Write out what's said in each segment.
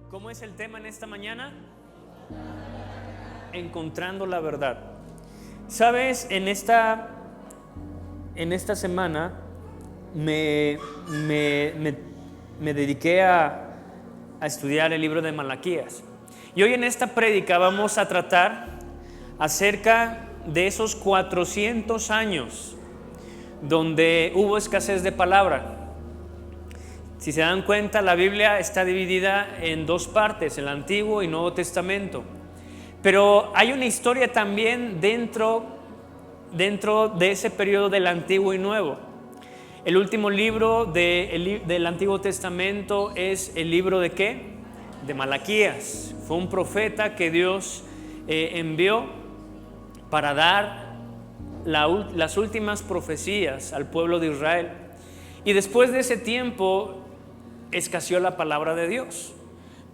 ¿Cómo es el tema en esta mañana? Encontrando la verdad. Sabes, en esta semana me dediqué a estudiar el libro de Malaquías. Y hoy en esta prédica vamos a tratar acerca de esos 400 años donde hubo escasez de palabra. Si se dan cuenta, la Biblia está dividida en dos partes, el Antiguo y Nuevo Testamento. Pero hay una historia también dentro de ese periodo del Antiguo y Nuevo. El último libro del Antiguo Testamento es el libro ¿de qué? De Malaquías. Fue un profeta que Dios envió para dar las últimas profecías al pueblo de Israel. Y después de ese tiempo escaseó la palabra de Dios.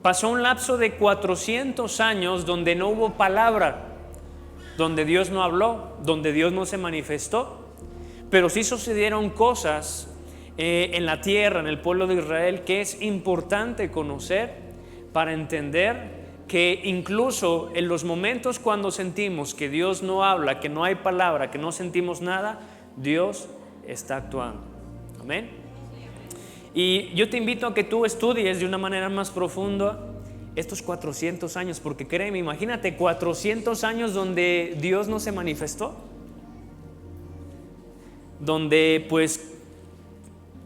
Pasó un lapso de 400 años donde no hubo palabra, donde Dios no habló, donde Dios no se manifestó. Pero sí sucedieron cosas en la tierra, en el pueblo de Israel, que es importante conocer para entender que incluso en los momentos cuando sentimos que Dios no habla, que no hay palabra, que no sentimos nada, Dios está actuando. Amén. Y yo te invito a que tú estudies de una manera más profunda estos 400 años, porque créeme, imagínate 400 años donde Dios no se manifestó, donde pues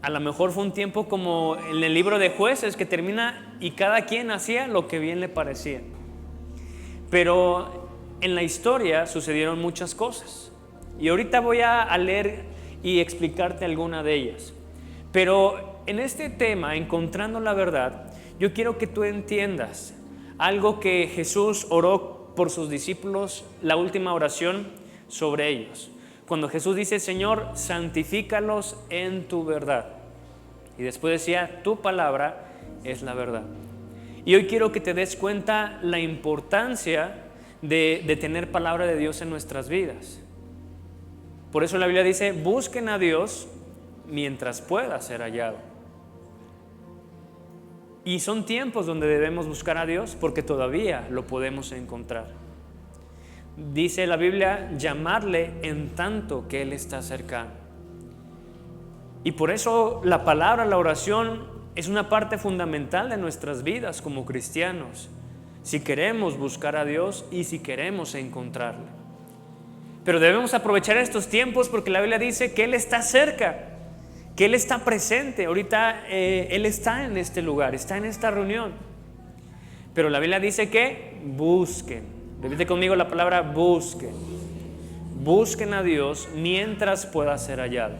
a lo mejor fue un tiempo como en el libro de Jueces que termina y cada quien hacía lo que bien le parecía. Pero en la historia sucedieron muchas cosas y ahorita voy a leer y explicarte alguna de ellas. Pero en este tema, encontrando la verdad, yo quiero que tú entiendas algo que Jesús oró por sus discípulos, la última oración sobre ellos. Cuando Jesús dice, Señor, santifícalos en tu verdad. Y después decía, tu palabra es la verdad. Y hoy quiero que te des cuenta la importancia de tener palabra de Dios en nuestras vidas. Por eso la Biblia dice, busquen a Dios mientras pueda ser hallado. Y son tiempos donde debemos buscar a Dios porque todavía lo podemos encontrar. Dice la Biblia, llamarle en tanto que Él está cercano. Y por eso la palabra, la oración, es una parte fundamental de nuestras vidas como cristianos, si queremos buscar a Dios y si queremos encontrarle. Pero debemos aprovechar estos tiempos porque la Biblia dice que Él está cerca, que Él está presente. Ahorita Él está en este lugar, está en esta reunión. Pero la Biblia dice que busquen. Repite conmigo la palabra busquen. Busquen a Dios mientras pueda ser hallado.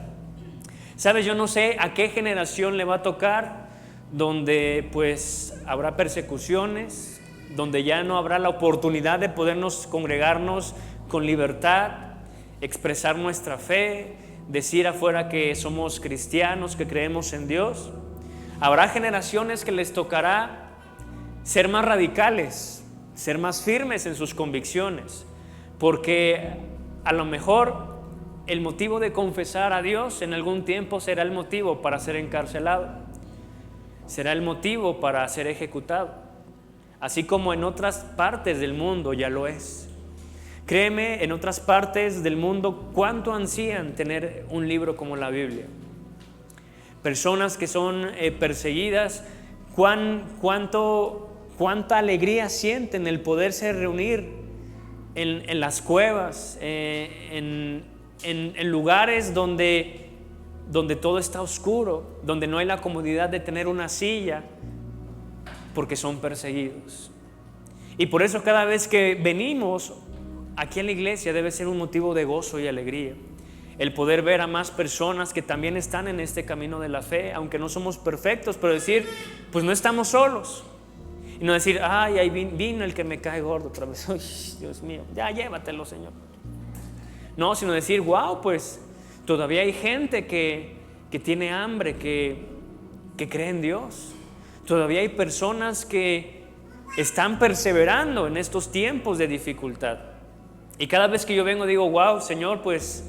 Sabes, yo no sé a qué generación le va a tocar donde pues habrá persecuciones, donde ya no habrá la oportunidad de podernos congregarnos con libertad, expresar nuestra fe, decir afuera que somos cristianos, que creemos en Dios. Habrá generaciones que les tocará ser más radicales, ser más firmes en sus convicciones, porque a lo mejor el motivo de confesar a Dios en algún tiempo será el motivo para ser encarcelado, será el motivo para ser ejecutado, así como en otras partes del mundo ya lo es. Créeme, en otras partes del mundo, cuánto ansían tener un libro como la Biblia. Personas que son perseguidas, cuánta alegría sienten el poderse reunir en las cuevas, en lugares donde todo está oscuro, donde no hay la comodidad de tener una silla, porque son perseguidos. Y por eso cada vez que venimos aquí en la iglesia debe ser un motivo de gozo y alegría. El poder ver a más personas que también están en este camino de la fe, aunque no somos perfectos, pero decir, pues no estamos solos. Y no decir, ay, ahí vino el que me cae gordo otra vez. Uy, Dios mío, ya llévatelo, Señor. No, sino decir, wow, pues todavía hay gente que tiene hambre, que cree en Dios. Todavía hay personas que están perseverando en estos tiempos de dificultad. Y cada vez que yo vengo digo, wow, Señor, pues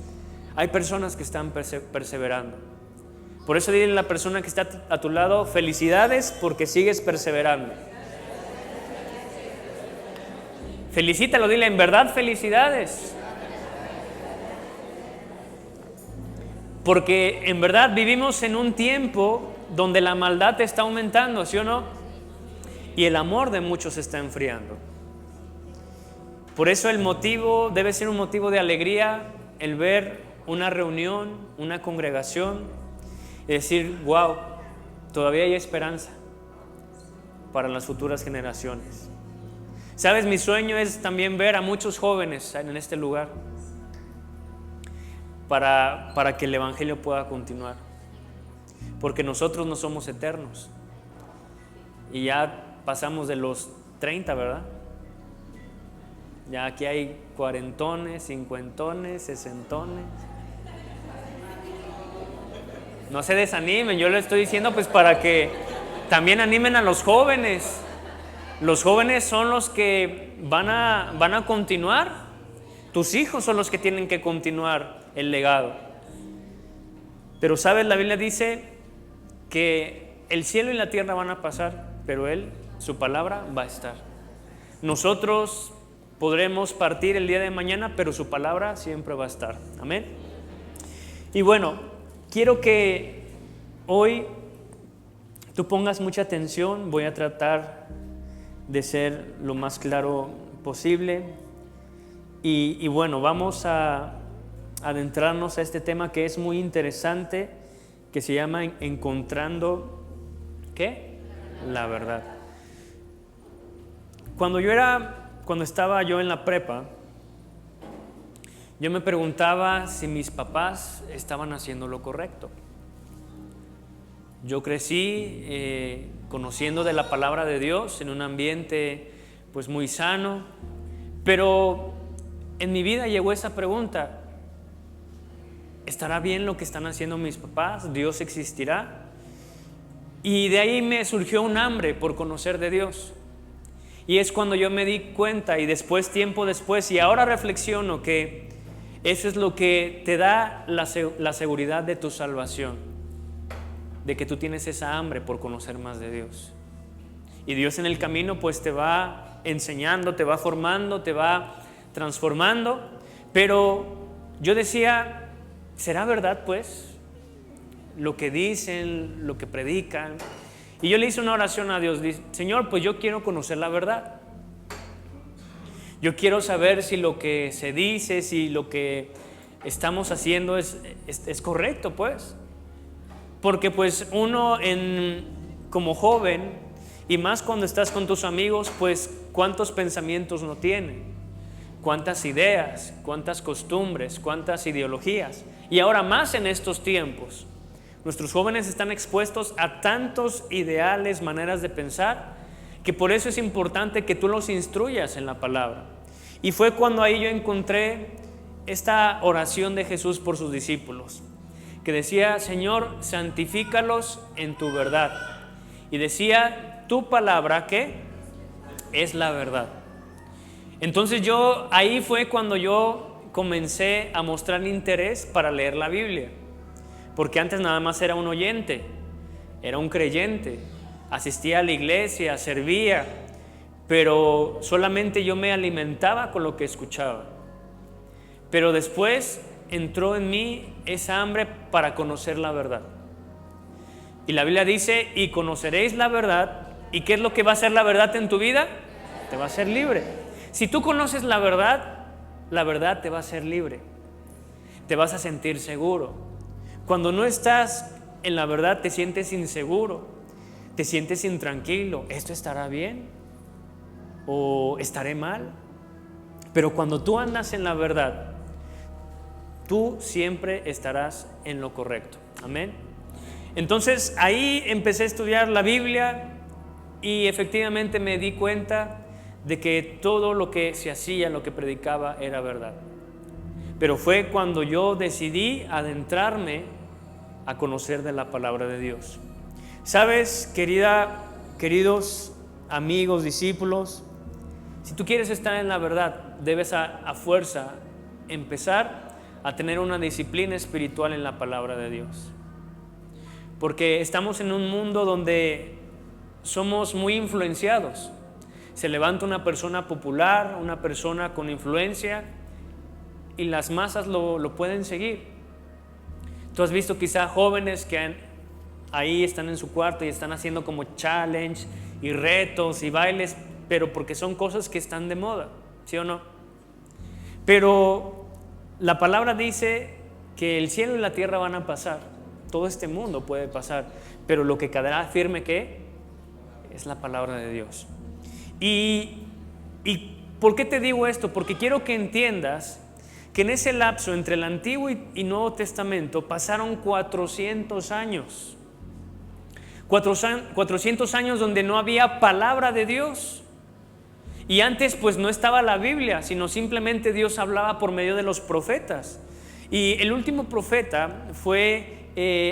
hay personas que están perseverando. Por eso dile a la persona que está a tu lado, felicidades porque sigues perseverando. Felicítalo, dile, en verdad, felicidades. Porque en verdad vivimos en un tiempo donde la maldad está aumentando, ¿sí o no? Y el amor de muchos se está enfriando. Por eso el motivo debe ser un motivo de alegría, el ver una reunión, una congregación, y decir, wow, todavía hay esperanza para las futuras generaciones. ¿Sabes? Mi sueño es también ver a muchos jóvenes en este lugar para que el evangelio pueda continuar, porque nosotros no somos eternos y ya pasamos de los 30, ¿verdad? Ya aquí hay cuarentones, cincuentones, sesentones. No se desanimen, yo le estoy diciendo pues para que también animen a los jóvenes. Los jóvenes son los que van a continuar. Tus hijos son los que tienen que continuar el legado. Pero sabes, la Biblia dice que el cielo y la tierra van a pasar, pero Él, su palabra va a estar. Nosotros podremos partir el día de mañana, pero su palabra siempre va a estar. Amén. Y bueno, quiero que hoy tú pongas mucha atención. Voy a tratar de ser lo más claro posible. Y bueno, vamos a adentrarnos a este tema que es muy interesante, que se llama encontrando, ¿qué? La verdad. Cuando estaba yo en la prepa, yo me preguntaba si mis papás estaban haciendo lo correcto. Yo crecí conociendo de la palabra de Dios en un ambiente pues muy sano, pero en mi vida llegó esa pregunta: ¿estará bien lo que están haciendo mis papás? ¿Dios existirá? Y de ahí me surgió un hambre por conocer de Dios. Y es cuando yo me di cuenta, y después, tiempo después, y ahora reflexiono, que eso es lo que te da la seguridad de tu salvación, de que tú tienes esa hambre por conocer más de Dios. Y Dios en el camino pues te va enseñando, te va formando, te va transformando. Pero yo decía, ¿será verdad pues lo que dicen, lo que predican? Y yo le hice una oración a Dios. Dije, Señor, pues yo quiero conocer la verdad. Yo quiero saber si lo que se dice, si lo que estamos haciendo es correcto pues. Porque pues uno como joven, y más cuando estás con tus amigos, pues cuántos pensamientos no tiene, cuántas ideas, cuántas costumbres, cuántas ideologías. Y ahora más en estos tiempos, nuestros jóvenes están expuestos a tantos ideales, maneras de pensar, que por eso es importante que tú los instruyas en la palabra. Y fue cuando ahí yo encontré esta oración de Jesús por sus discípulos, que decía, Señor, santifícalos en tu verdad. Y decía, tu palabra, ¿qué? Es la verdad. Entonces ahí fue cuando yo comencé a mostrar interés para leer la Biblia. Porque antes nada más era un oyente, era un creyente, asistía a la iglesia, servía, pero solamente yo me alimentaba con lo que escuchaba. Pero después entró en mí esa hambre para conocer la verdad. Y la Biblia dice, y conoceréis la verdad. ¿Y qué es lo que va a hacer la verdad en tu vida? Te va a hacer libre. Si tú conoces la verdad te va a hacer libre. Te vas a sentir seguro. Cuando no estás en la verdad te sientes inseguro, te sientes intranquilo. ¿Esto estará bien? ¿O estaré mal? Pero cuando tú andas en la verdad, tú siempre estarás en lo correcto. Amén. Entonces ahí empecé a estudiar la Biblia y efectivamente me di cuenta de que todo lo que se hacía, lo que predicaba era verdad. Pero fue cuando yo decidí adentrarme a conocer de la palabra de Dios. ¿Sabes, queridos amigos, discípulos? Si tú quieres estar en la verdad, debes a fuerza empezar a tener una disciplina espiritual en la palabra de Dios. Porque estamos en un mundo donde somos muy influenciados. Se levanta una persona popular, una persona con influencia, y las masas lo pueden seguir. Tú has visto quizá jóvenes que ahí están en su cuarto y están haciendo como challenge y retos y bailes, pero porque son cosas que están de moda, ¿sí o no? Pero la palabra dice que el cielo y la tierra van a pasar, todo este mundo puede pasar, pero lo que quedará firme, ¿qué? Es la palabra de Dios. ¿Y por qué te digo esto? Porque quiero que entiendas que en ese lapso entre el Antiguo y Nuevo Testamento pasaron 400 años. 400 años donde no había palabra de Dios. Y antes pues no estaba la Biblia, sino simplemente Dios hablaba por medio de los profetas. Y el último profeta fue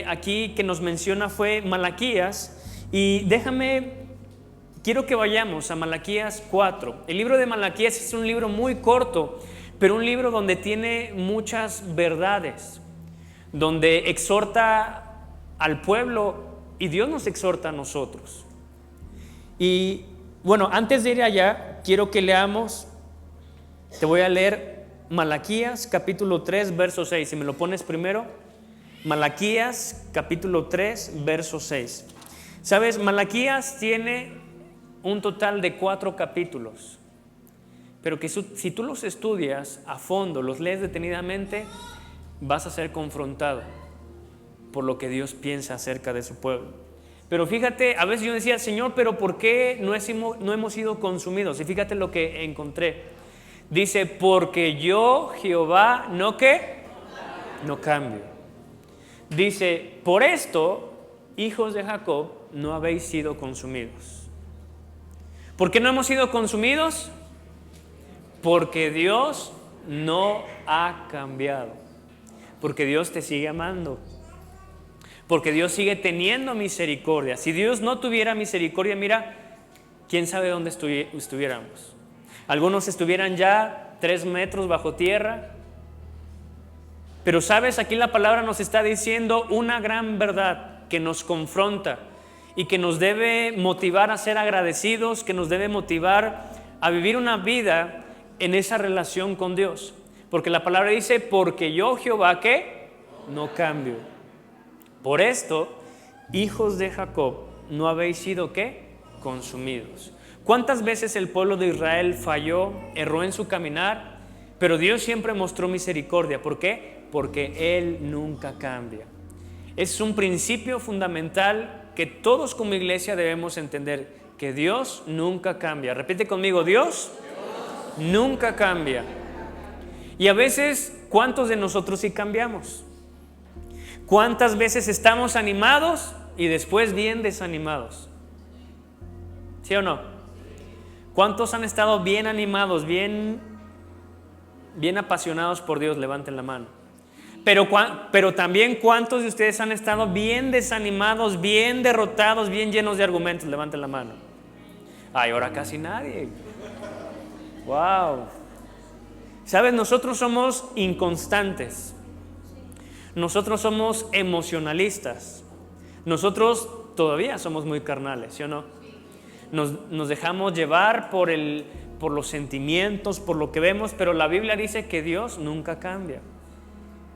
aquí que nos menciona fue Malaquías. Y quiero que vayamos a Malaquías 4. El libro de Malaquías es un libro muy corto, pero un libro donde tiene muchas verdades, donde exhorta al pueblo y Dios nos exhorta a nosotros. Y bueno, antes de ir allá, quiero que leamos, te voy a leer Malaquías capítulo 3, verso 6. Si me lo pones primero, Malaquías capítulo 3, verso 6. Sabes, Malaquías tiene un total de 4 capítulos, pero que si tú los estudias a fondo, los lees detenidamente, vas a ser confrontado por lo que Dios piensa acerca de su pueblo. Pero fíjate, a veces yo decía, Señor, pero ¿por qué no hemos sido consumidos? Y fíjate lo que encontré. Dice, porque yo, Jehová, ¿no qué? No cambio. Dice, por esto, hijos de Jacob, no habéis sido consumidos. ¿Por qué no hemos sido consumidos? Porque Dios no ha cambiado. Porque Dios te sigue amando. Porque Dios sigue teniendo misericordia. Si Dios no tuviera misericordia, mira, quién sabe dónde estuviéramos. Algunos estuvieran ya 3 metros bajo tierra. Pero sabes, aquí la palabra nos está diciendo una gran verdad que nos confronta y que nos debe motivar a ser agradecidos, que nos debe motivar a vivir una vida en esa relación con Dios. Porque la palabra dice, porque yo, Jehová, ¿qué? No cambio. Por esto, hijos de Jacob, no habéis sido ¿qué? Consumidos. ¿Cuántas veces el pueblo de Israel falló, erró en su caminar? Pero Dios siempre mostró misericordia. ¿Por qué? Porque Él nunca cambia. Es un principio fundamental que todos como iglesia debemos entender, que Dios nunca cambia. Repite conmigo, Dios nunca cambia. Y a veces, ¿cuántos de nosotros sí cambiamos? ¿Cuántas veces estamos animados y después bien desanimados? ¿Sí o no? ¿Cuántos han estado bien animados, bien apasionados por Dios? Levanten la mano. Pero también ¿cuántos de ustedes han estado bien desanimados, bien derrotados, bien llenos de argumentos? Levanten la mano. Ay, ahora casi nadie. Wow. ¿Sabes? Nosotros somos inconstantes. Nosotros somos emocionalistas. Nosotros todavía somos muy carnales, ¿sí o no? Nos dejamos llevar por los sentimientos, por lo que vemos, pero la Biblia dice que Dios nunca cambia.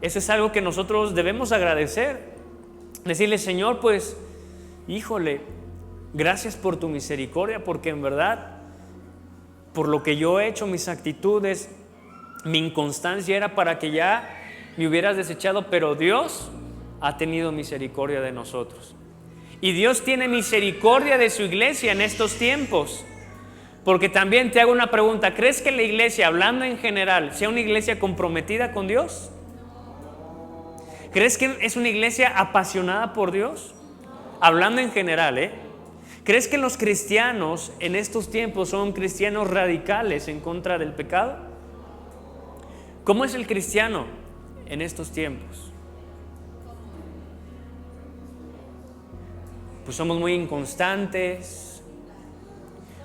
Eso es algo que nosotros debemos agradecer. Decirle, Señor, pues, híjole, gracias por tu misericordia, porque en verdad, por lo que yo he hecho, mis actitudes, mi inconstancia era para que ya me hubieras desechado, pero Dios ha tenido misericordia de nosotros. Y Dios tiene misericordia de su iglesia en estos tiempos. Porque también te hago una pregunta, ¿crees que la iglesia, hablando en general, sea una iglesia comprometida con Dios? ¿Crees que es una iglesia apasionada por Dios? Hablando en general, ¿crees que los cristianos en estos tiempos son cristianos radicales en contra del pecado? ¿Cómo es el cristiano en estos tiempos? Pues somos muy inconstantes,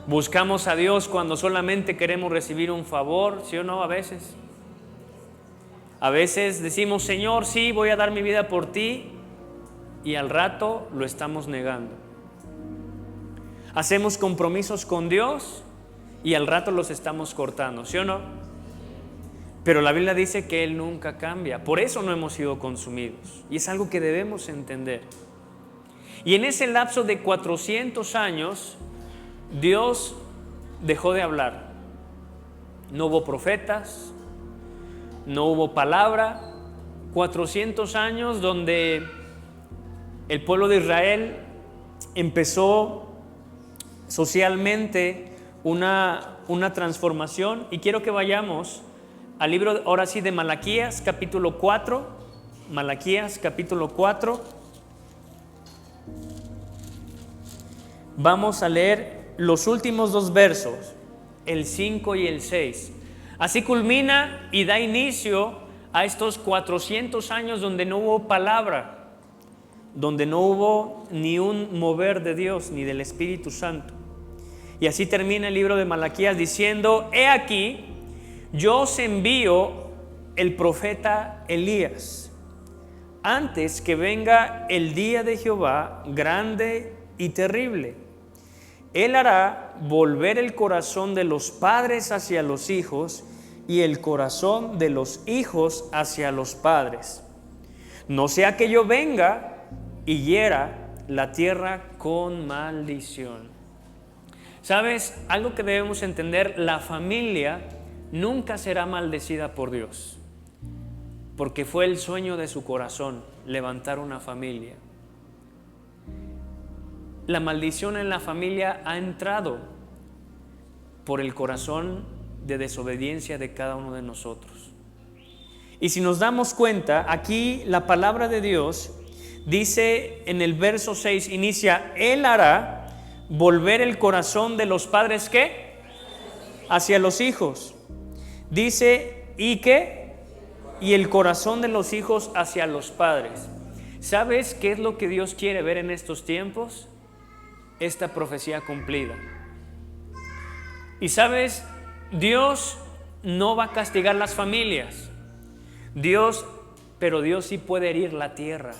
buscamos a Dios cuando solamente queremos recibir un favor, ¿sí o no? A veces decimos, Señor, sí, voy a dar mi vida por ti, y al rato lo estamos negando. Hacemos compromisos con Dios y al rato los estamos cortando, ¿sí o no? Pero la Biblia dice que Él nunca cambia, por eso no hemos sido consumidos, y es algo que debemos entender. Y en ese lapso de 400 años, Dios dejó de hablar. No hubo profetas, no hubo palabra. 400 años donde el pueblo de Israel empezó socialmente una transformación. Y quiero que vayamos al libro, ahora sí, de Malaquías, capítulo 4. Malaquías, capítulo 4. Vamos a leer los últimos dos versos, el 5 y el 6. Así culmina y da inicio a estos 400 años donde no hubo palabra, donde no hubo ni un mover de Dios ni del Espíritu Santo. Y así termina el libro de Malaquías diciendo: he aquí, yo os envío el profeta Elías, antes que venga el día de Jehová grande y terrible. Él hará volver el corazón de los padres hacia los hijos y el corazón de los hijos hacia los padres. No sea que yo venga y hiera la tierra con maldición. ¿Sabes? Algo que debemos entender: la familia nunca será maldecida por Dios, porque fue el sueño de su corazón levantar una familia. La maldición en la familia ha entrado por el corazón de desobediencia de cada uno de nosotros. Y si nos damos cuenta, aquí la palabra de Dios dice en el verso 6, inicia: Él hará volver el corazón de los padres, ¿qué? Hacia los hijos. Dice, ¿y qué? Y el corazón de los hijos hacia los padres. ¿Sabes qué es lo que Dios quiere ver en estos tiempos? Esta profecía cumplida. Y sabes, Dios no va a castigar las familias. Pero Dios sí puede herir la tierra.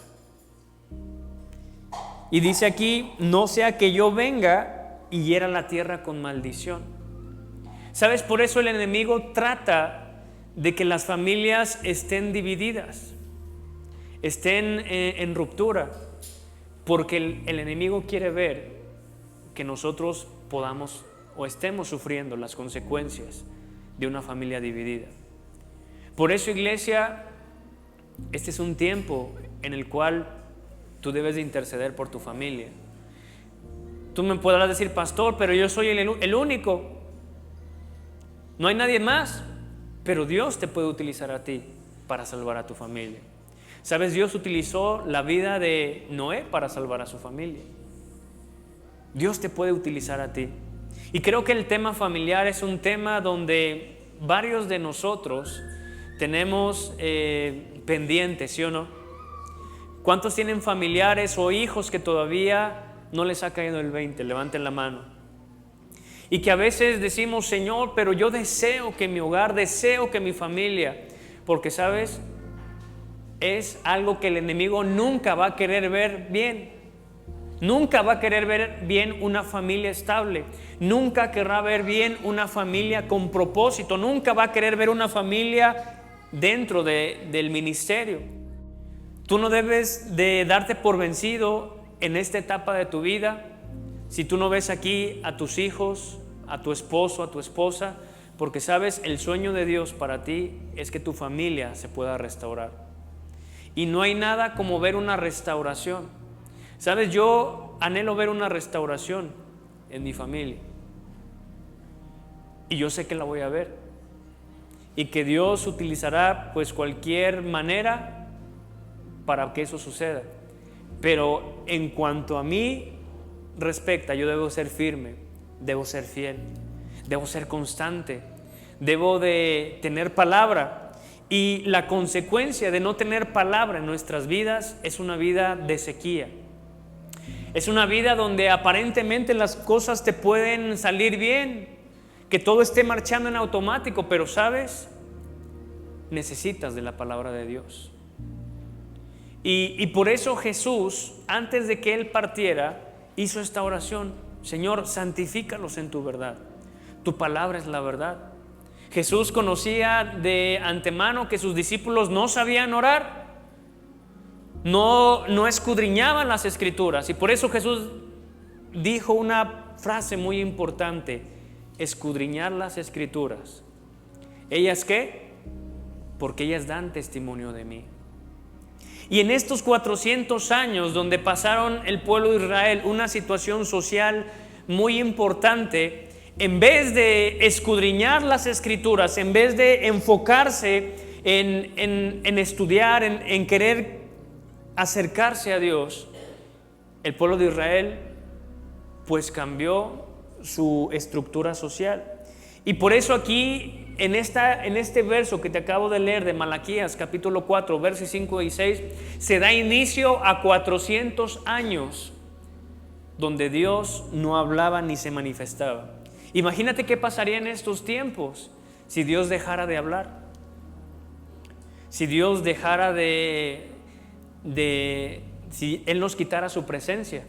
Y dice aquí: no sea que yo venga y hiera la tierra con maldición. ¿Sabes? Por eso el enemigo trata de que las familias estén divididas, estén en ruptura, porque el enemigo quiere ver que nosotros podamos o estemos sufriendo las consecuencias de una familia dividida. Por eso, iglesia, este es un tiempo en el cual tú debes de interceder por tu familia. Tú me podrás decir: pastor, pero yo soy el único, no hay nadie más. Pero Dios te puede utilizar a ti para salvar a tu familia. ¿Sabes? Dios utilizó la vida de Noé para salvar a su familia. Dios te puede utilizar a ti. Y creo que el tema familiar es un tema donde varios de nosotros tenemos pendientes, ¿sí o no? ¿Cuántos tienen familiares o hijos que todavía no les ha caído el 20? Levanten la mano. Y que a veces decimos: Señor, pero yo deseo que mi hogar, deseo que mi familia, porque ¿sabes? Es algo que el enemigo nunca va a querer ver bien. Nunca va a querer ver bien una familia estable. Nunca querrá ver bien una familia con propósito. Nunca va a querer ver una familia dentro del ministerio. Tú no debes de darte por vencido en esta etapa de tu vida si tú no ves aquí a tus hijos, a tu esposo, a tu esposa, porque sabes, el sueño de Dios para ti es que tu familia se pueda restaurar. Y no hay nada como ver una restauración. ¿Sabes? Yo anhelo ver una restauración en mi familia. Y yo sé que la voy a ver. Y que Dios utilizará pues cualquier manera para que eso suceda. Pero en cuanto a mí respecta, yo debo ser firme, debo ser fiel, debo ser constante, debo de tener palabra. Y la consecuencia de no tener palabra en nuestras vidas es una vida de sequía. Es una vida donde aparentemente las cosas te pueden salir bien, que todo esté marchando en automático, pero ¿sabes? Necesitas de la palabra de Dios. Y por eso Jesús, antes de que Él partiera, hizo esta oración: Señor, santifícalos en tu verdad. Tu palabra es la verdad. Jesús conocía de antemano que sus discípulos no sabían orar, no escudriñaban las Escrituras, y por eso Jesús dijo una frase muy importante: escudriñar las Escrituras. ¿Ellas qué? Porque ellas dan testimonio de mí. Y en estos 400 años donde pasaron el pueblo de Israel una situación social muy importante, en vez de escudriñar las Escrituras, en vez de enfocarse en estudiar, en querer acercarse a Dios, el pueblo de Israel pues cambió su estructura social. Y por eso aquí en este verso que te acabo de leer de Malaquías capítulo 4 versos 5 y 6 se da inicio a 400 años donde Dios no hablaba ni se manifestaba. Imagínate qué pasaría en estos tiempos si Dios dejara de hablar, si Dios dejara si Él nos quitara su presencia.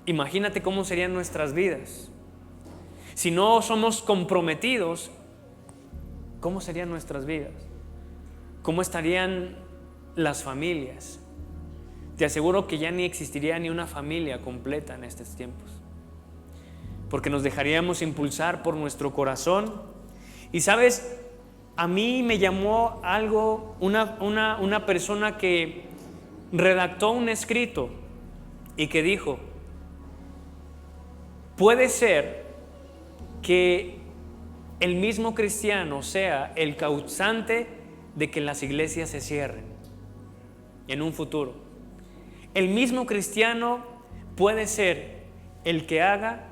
Imagínate cómo serían nuestras vidas. Si no somos comprometidos, ¿cómo serían nuestras vidas? ¿Cómo estarían las familias? Te aseguro que ya ni existiría ni una familia completa en estos tiempos, porque nos dejaríamos impulsar por nuestro corazón. Y sabes, a mí me llamó algo, una persona que redactó un escrito y que dijo: puede ser que el mismo cristiano sea el causante de que las iglesias se cierren en un futuro. El mismo cristiano puede ser el que haga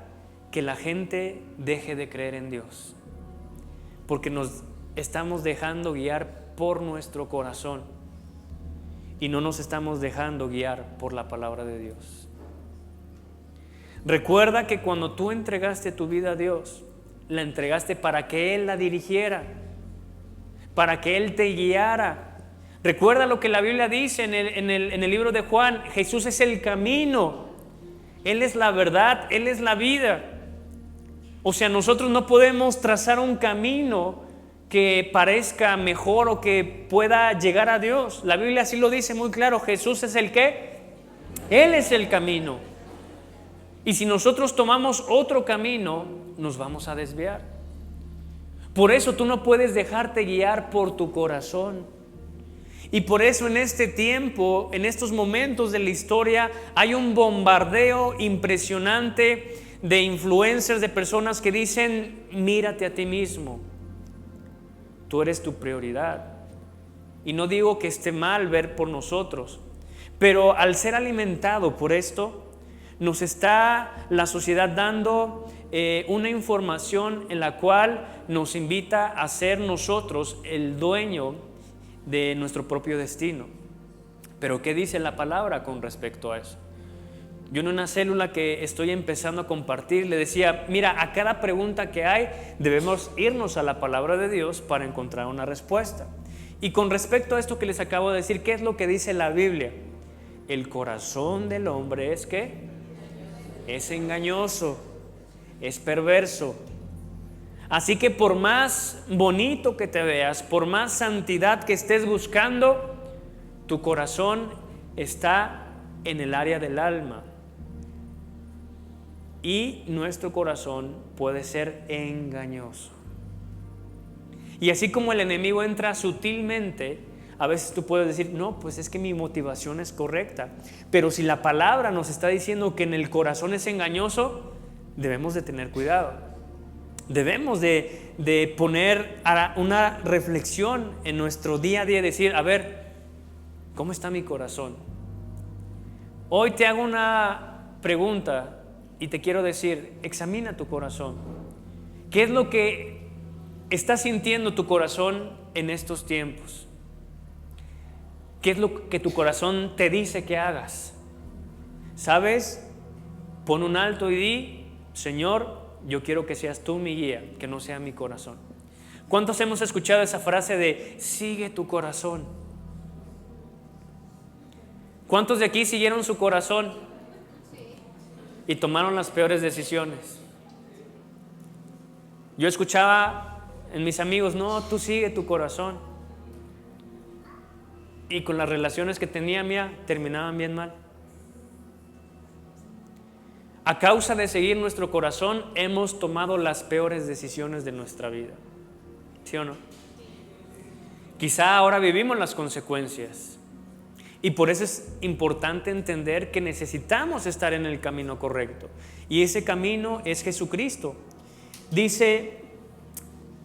que la gente deje de creer en Dios, porque nos estamos dejando guiar por nuestro corazón y no nos estamos dejando guiar por la palabra de Dios. Recuerda que cuando tú entregaste tu vida a Dios, la entregaste para que Él la dirigiera, para que Él te guiara. Recuerda lo que la Biblia dice en el libro de Juan: Jesús es el camino, Él es la verdad, Él es la vida. O sea, nosotros no podemos trazar un camino que parezca mejor o que pueda llegar a Dios. La Biblia así lo dice muy claro: Jesús es el ¿qué? Él es el camino. Y si nosotros tomamos otro camino, nos vamos a desviar. Por eso tú no puedes dejarte guiar por tu corazón. Y por eso en este tiempo, en estos momentos de la historia, hay un bombardeo impresionante de influencers, de personas que dicen: mírate a ti mismo, tú eres tu prioridad. Y no digo que esté mal ver por nosotros, pero al ser alimentado por esto, nos está la sociedad dando una información en la cual nos invita a ser nosotros el dueño de nuestro propio destino. Pero ¿qué dice la palabra con respecto a eso? Yo en una célula que estoy empezando a compartir le decía: mira, a cada pregunta que hay debemos irnos a la palabra de Dios para encontrar una respuesta. Y con respecto a esto que les acabo de decir, ¿qué es lo que dice la Biblia? El corazón del hombre es ¿qué? Es engañoso, es perverso. Así que por más bonito que te veas, por más santidad que estés buscando, tu corazón está en el área del alma. Y nuestro corazón puede ser engañoso. Y así como el enemigo entra sutilmente, a veces tú puedes decir: no, pues es que mi motivación es correcta. Pero si la palabra nos está diciendo que en el corazón es engañoso, debemos de tener cuidado. Debemos de poner una reflexión en nuestro día a día y decir: a ver, ¿cómo está mi corazón? Hoy te hago una pregunta y te quiero decir: examina tu corazón. ¿Qué es lo que está sintiendo tu corazón en estos tiempos? ¿Qué es lo que tu corazón te dice que hagas? ¿Sabes? Pon un alto y di: Señor, yo quiero que seas tú mi guía, que no sea mi corazón. ¿Cuántos hemos escuchado esa frase de sigue tu corazón? ¿Cuántos de aquí siguieron su corazón y tomaron las peores decisiones? Yo escuchaba en mis amigos, no, tú sigue tu corazón. Y con las relaciones que tenía mía, terminaban bien mal. A causa de seguir nuestro corazón, hemos tomado las peores decisiones de nuestra vida. ¿Sí o no? Quizá ahora vivimos las consecuencias. Y por eso es importante entender que necesitamos estar en el camino correcto. Y ese camino es Jesucristo. Dice,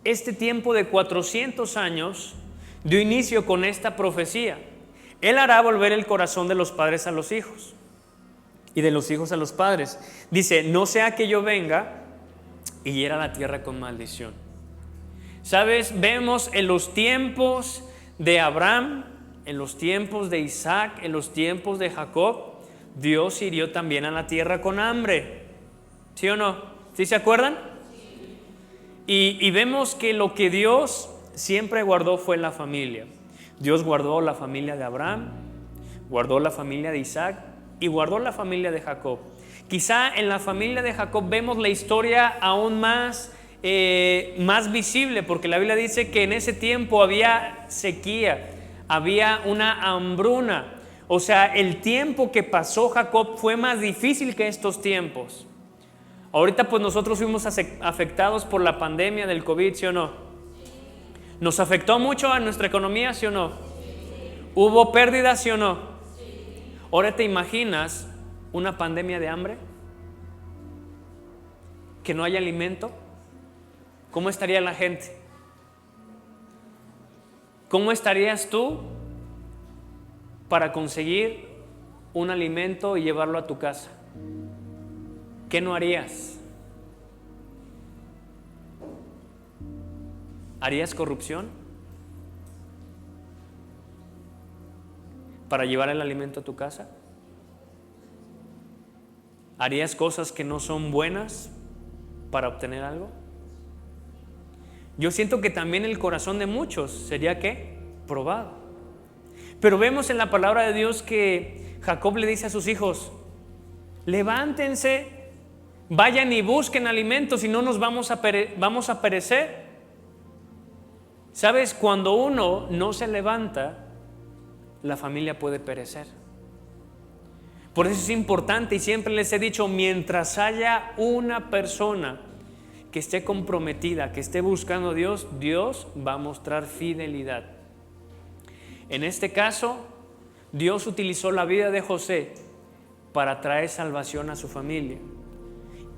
este tiempo de 400 años dio inicio con esta profecía. Él hará volver el corazón de los padres a los hijos y de los hijos a los padres. Dice, no sea que yo venga y hiera la tierra con maldición. ¿Sabes? Vemos en los tiempos de Abraham, en los tiempos de Isaac, en los tiempos de Jacob, Dios hirió también a la tierra con hambre. ¿Sí o no? ¿Sí se acuerdan? Y vemos que lo que Dios siempre guardó fue la familia. Dios guardó la familia de Abraham, guardó la familia de Isaac y guardó la familia de Jacob. Quizá en la familia de Jacob vemos la historia aún más visible, porque la Biblia dice que en ese tiempo había sequía, había una hambruna. O sea, el tiempo que pasó Jacob fue más difícil que estos tiempos. Ahorita pues nosotros fuimos afectados por la pandemia del COVID, ¿sí o no? ¿Nos afectó mucho a nuestra economía, sí o no? ¿Hubo pérdidas, sí o no? Ahora te imaginas una pandemia de hambre, que no haya alimento. ¿Cómo estaría la gente? ¿Cómo estarías tú para conseguir un alimento y llevarlo a tu casa? ¿Qué no harías? ¿Harías corrupción para llevar el alimento a tu casa? ¿Harías cosas que no son buenas para obtener algo? Yo siento que también el corazón de muchos sería ¿qué? Probado. Pero vemos en la palabra de Dios que Jacob le dice a sus hijos, levántense, vayan y busquen alimentos, si no nos vamos a perecer. ¿Sabes? Cuando uno no se levanta, la familia puede perecer. Por eso es importante, y siempre les he dicho, mientras haya una persona que esté comprometida, que esté buscando a Dios, Dios va a mostrar fidelidad. En este caso, Dios utilizó la vida de José para traer salvación a su familia.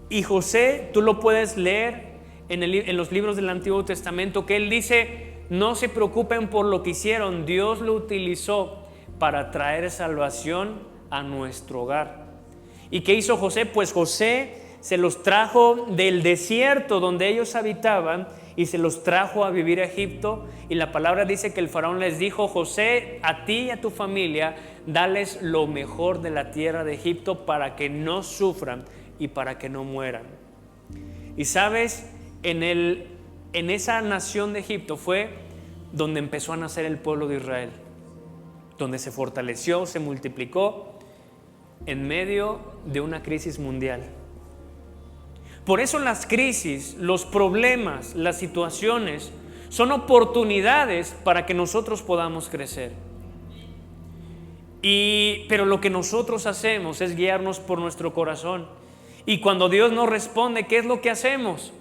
Y José, tú lo puedes leer en los libros del Antiguo Testamento, que él dice, no se preocupen por lo que hicieron, Dios lo utilizó para traer salvación a nuestro hogar. ¿Y qué hizo José? Pues José se los trajo del desierto donde ellos habitaban y se los trajo a vivir a Egipto. Y la palabra dice que el faraón les dijo, José, a ti y a tu familia, dales lo mejor de la tierra de Egipto para que no sufran y para que no mueran. Y sabes, en esa nación de Egipto fue donde empezó a nacer el pueblo de Israel, donde se fortaleció, se multiplicó en medio de una crisis mundial. Por eso las crisis, los problemas, las situaciones son oportunidades para que nosotros podamos crecer. Pero lo que nosotros hacemos es guiarnos por nuestro corazón. Y cuando Dios nos responde, ¿qué es lo que hacemos?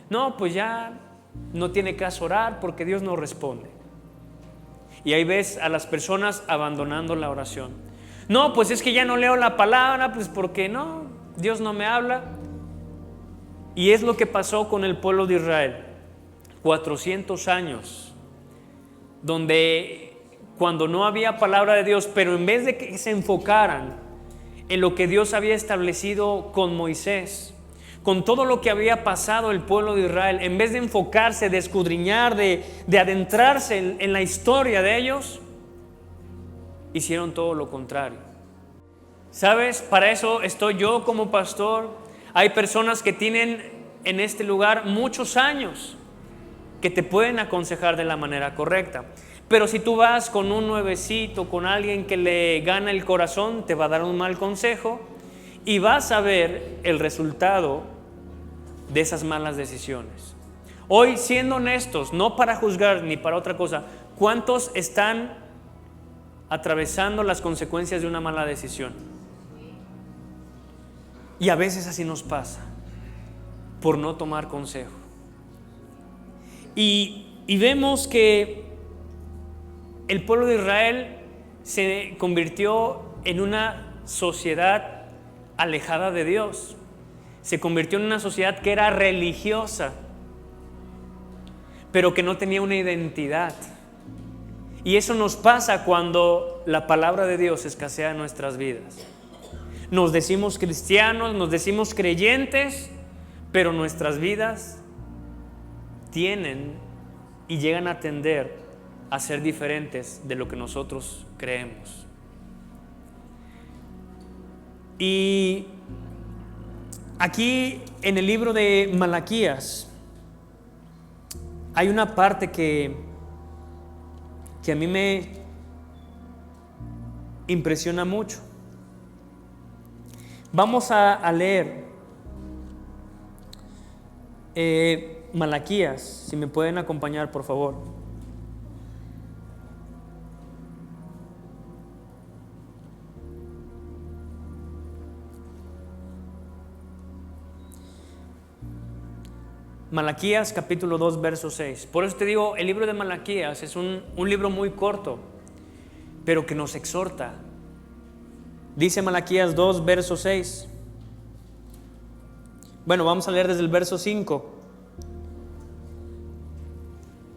No, pues ya no tiene caso orar porque Dios no responde. Y ahí ves a las personas abandonando la oración. No, pues es que ya no leo la palabra, pues porque no, Dios no me habla. Y es lo que pasó con el pueblo de Israel. 400 años, donde cuando no había palabra de Dios, pero en vez de que se enfocaran en lo que Dios había establecido con Moisés, con todo lo que había pasado el pueblo de Israel, en vez de enfocarse, de escudriñar, de adentrarse en la historia de ellos, hicieron todo lo contrario. ¿Sabes? Para eso estoy yo como pastor. Hay personas que tienen en este lugar muchos años que te pueden aconsejar de la manera correcta. Pero si tú vas con un nuevecito, con alguien que le gana el corazón, te va a dar un mal consejo y vas a ver el resultado de esas malas decisiones. Hoy, siendo honestos, no para juzgar ni para otra cosa, ¿cuántos están atravesando las consecuencias de una mala decisión? Y a veces así nos pasa, por no tomar consejo. Y vemos que el pueblo de Israel se convirtió en una sociedad alejada de Dios. Se convirtió en una sociedad que era religiosa, pero que no tenía una identidad. Y eso nos pasa cuando la palabra de Dios escasea en nuestras vidas. Nos decimos cristianos, nos decimos creyentes, pero nuestras vidas tienen y llegan a tender a ser diferentes de lo que nosotros creemos. Y aquí en el libro de Malaquías hay una parte que a mí me impresiona mucho. Vamos a leer Malaquías, si me pueden acompañar, por favor. Malaquías capítulo 2, verso 6. Por eso te digo, el libro de Malaquías es un libro muy corto, pero que nos exhorta. Dice Malaquías 2, verso 6. Bueno, vamos a leer desde el verso 5.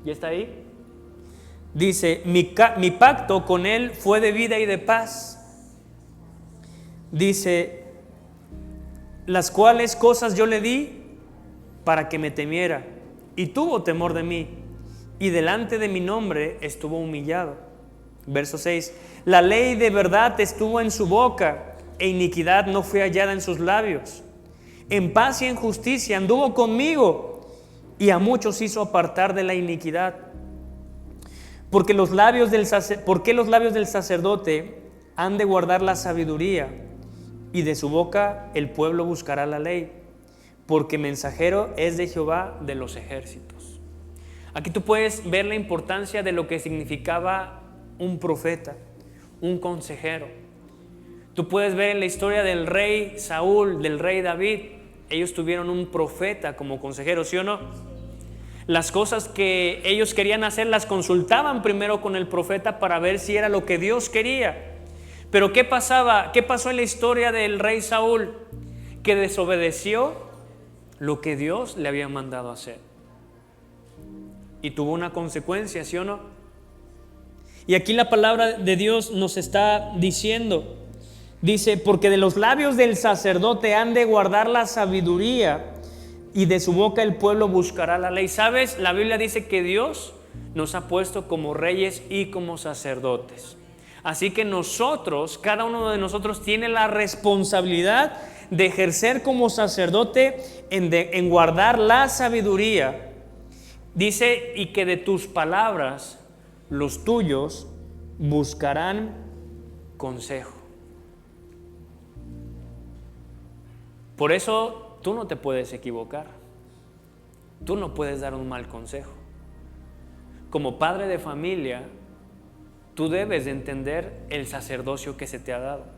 ¿Ya está ahí? Dice, mi pacto con él fue de vida y de paz. Dice, las cuales cosas yo le di para que me temiera, y tuvo temor de mí, y delante de mi nombre estuvo humillado. Verso 6, la ley de verdad estuvo en su boca, e iniquidad no fue hallada en sus labios. En paz y en justicia anduvo conmigo, y a muchos hizo apartar de la iniquidad. Porque los labios del sacerdote han de guardar la sabiduría, y de su boca el pueblo buscará la ley. Porque mensajero es de Jehová de los ejércitos. Aquí tú puedes ver la importancia de lo que significaba un profeta, un consejero. Tú puedes ver en la historia del rey Saúl, del rey David, ellos tuvieron un profeta como consejero, ¿sí o no? Las cosas que ellos querían hacer las consultaban primero con el profeta para ver si era lo que Dios quería. Pero ¿qué pasaba? ¿Qué pasó en la historia del rey Saúl? Que desobedeció lo que Dios le había mandado hacer. Y tuvo una consecuencia, ¿sí o no? Y aquí la palabra de Dios nos está diciendo, dice, porque de los labios del sacerdote han de guardar la sabiduría, y de su boca el pueblo buscará la ley. ¿Sabes? La Biblia dice que Dios nos ha puesto como reyes y como sacerdotes. Así que nosotros, cada uno de nosotros tiene la responsabilidad de ejercer como sacerdote en guardar la sabiduría. Dice, y que de tus palabras los tuyos buscarán consejo. Por eso tú no te puedes equivocar. Tú no puedes dar un mal consejo. Como padre de familia, tú debes de entender el sacerdocio que se te ha dado.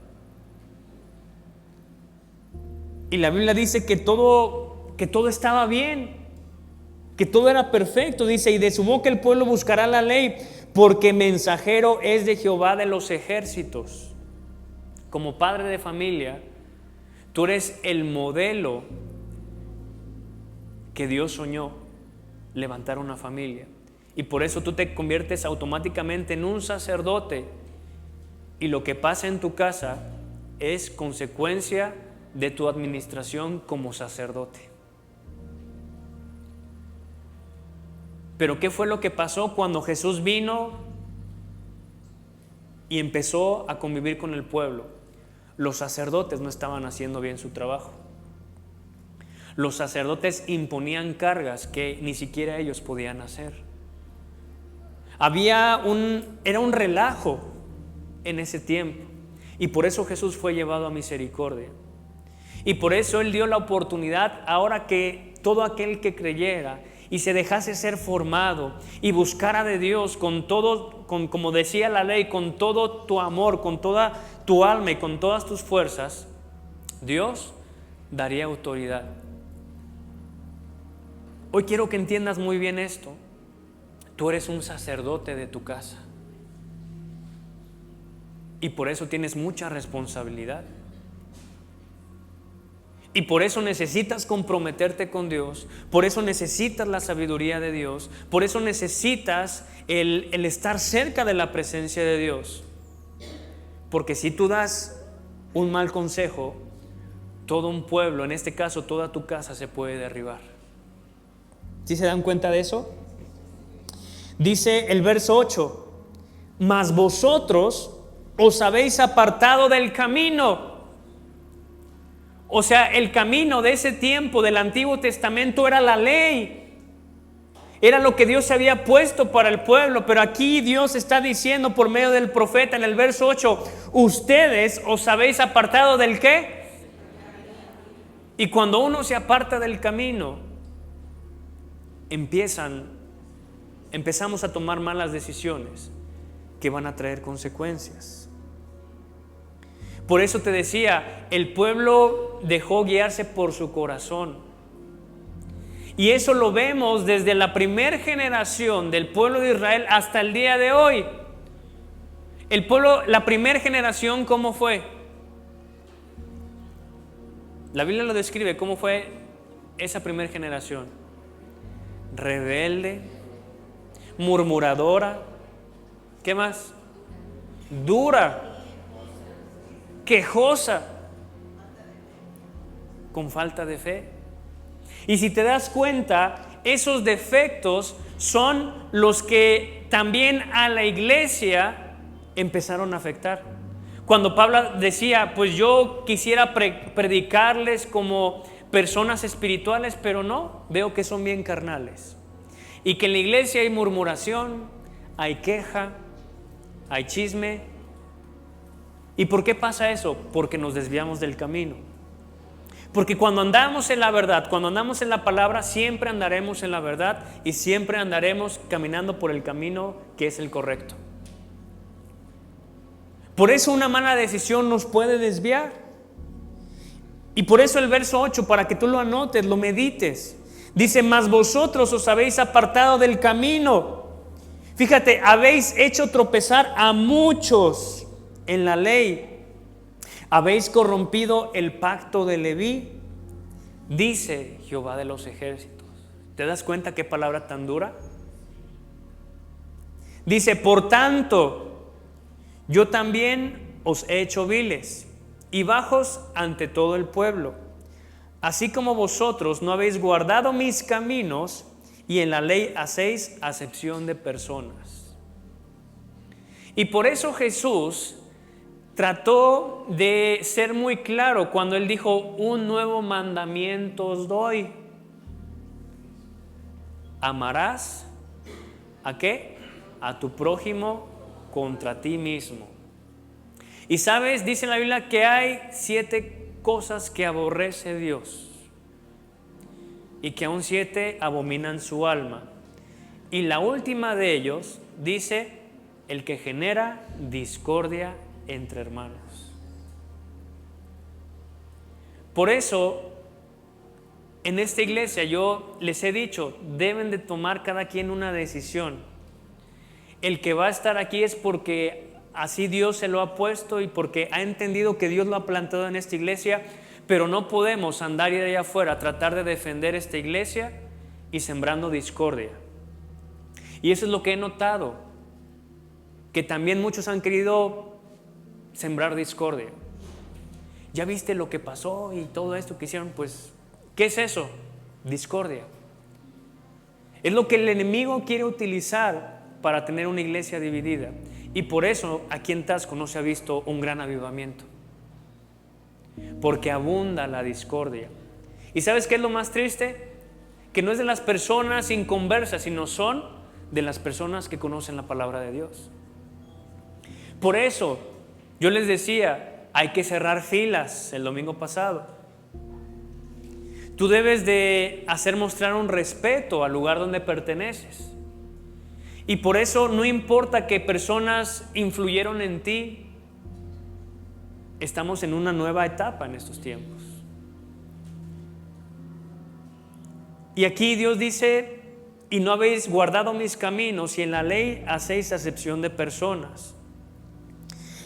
Y la Biblia dice que todo estaba bien, que todo era perfecto. Dice, y de su boca el pueblo buscará la ley, porque mensajero es de Jehová de los ejércitos. Como padre de familia, tú eres el modelo que Dios soñó, levantar una familia. Y por eso tú te conviertes automáticamente en un sacerdote. Y lo que pasa en tu casa es consecuencia de tu administración como sacerdote. Pero ¿qué fue lo que pasó cuando Jesús vino y empezó a convivir con el pueblo? Los sacerdotes no estaban haciendo bien su trabajo. Los sacerdotes imponían cargas que ni siquiera ellos podían hacer. Era un relajo en ese tiempo, y por eso Jesús fue llevado a misericordia. Y por eso Él dio la oportunidad ahora que todo aquel que creyera y se dejase ser formado y buscara de Dios con todo, como decía la ley, con todo tu amor, con toda tu alma y con todas tus fuerzas, Dios daría autoridad. Hoy quiero que entiendas muy bien esto. Tú eres un sacerdote de tu casa y por eso tienes mucha responsabilidad. Y por eso necesitas comprometerte con Dios, por eso necesitas la sabiduría de Dios, por eso necesitas el estar cerca de la presencia de Dios. Porque si tú das un mal consejo, todo un pueblo, en este caso toda tu casa, se puede derribar. ¿Sí se dan cuenta de eso? Dice el verso 8, mas vosotros os habéis apartado del camino. O sea, el camino de ese tiempo del Antiguo Testamento era la ley. Era lo que Dios había puesto para el pueblo. Pero aquí Dios está diciendo por medio del profeta en el verso 8, ustedes os habéis apartado ¿del qué? Y cuando uno se aparta del camino, empezamos a tomar malas decisiones que van a traer consecuencias. Por eso te decía, el pueblo dejó guiarse por su corazón. Y eso lo vemos desde la primera generación del pueblo de Israel hasta el día de hoy. El pueblo, la primera generación, ¿cómo fue? La Biblia lo describe, ¿cómo fue esa primera generación? Rebelde, murmuradora, ¿qué más? Dura, quejosa, con falta de fe. Y si te das cuenta, esos defectos son los que también a la iglesia empezaron a afectar. Cuando Pablo decía, pues yo quisiera predicarles como personas espirituales, pero no, veo que son bien carnales. Y que en la iglesia hay murmuración, hay queja, hay chisme. ¿Y por qué pasa eso? Porque nos desviamos del camino. Porque cuando andamos en la verdad, cuando andamos en la palabra, siempre andaremos en la verdad y siempre andaremos caminando por el camino que es el correcto. Por eso una mala decisión nos puede desviar. Y por eso el verso 8, para que tú lo anotes, lo medites. Dice, mas vosotros os habéis apartado del camino. Fíjate, habéis hecho tropezar a muchos en la ley, habéis corrompido el pacto de Leví, dice Jehová de los ejércitos. ¿Te das cuenta qué palabra tan dura? Dice, por tanto, yo también os he hecho viles y bajos ante todo el pueblo, así como vosotros no habéis guardado mis caminos y en la ley hacéis acepción de personas. Y por eso Jesús trató de ser muy claro cuando Él dijo, un nuevo mandamiento os doy. Amarás, ¿a qué? A tu prójimo contra ti mismo. Y sabes, dice en la Biblia que hay 7 cosas que aborrece Dios y que aún 7 abominan su alma. Y la última de ellos dice, el que genera discordia entre hermanos. Por eso en esta iglesia yo les he dicho, deben de tomar cada quien una decisión. El que va a estar aquí es porque así Dios se lo ha puesto y porque ha entendido que Dios lo ha plantado en esta iglesia, pero no podemos andar y de allá afuera tratar de defender esta iglesia y sembrando discordia. Y eso es lo que he notado, que también muchos han querido sembrar discordia. ¿Ya viste lo que pasó y todo esto que hicieron? Pues, ¿qué es eso? Discordia. Es lo que el enemigo quiere utilizar para tener una iglesia dividida. Y por eso aquí en Taxco no se ha visto un gran avivamiento, porque abunda la discordia. ¿Y sabes qué es lo más triste? Que no es de las personas inconversas, sino son de las personas que conocen la palabra de Dios. Por eso yo les decía, hay que cerrar filas el domingo pasado. Tú debes de hacer mostrar un respeto al lugar donde perteneces. Y por eso no importa que personas influyeron en ti, estamos en una nueva etapa en estos tiempos. Y aquí Dios dice: y no habéis guardado mis caminos, y en la ley hacéis acepción de personas.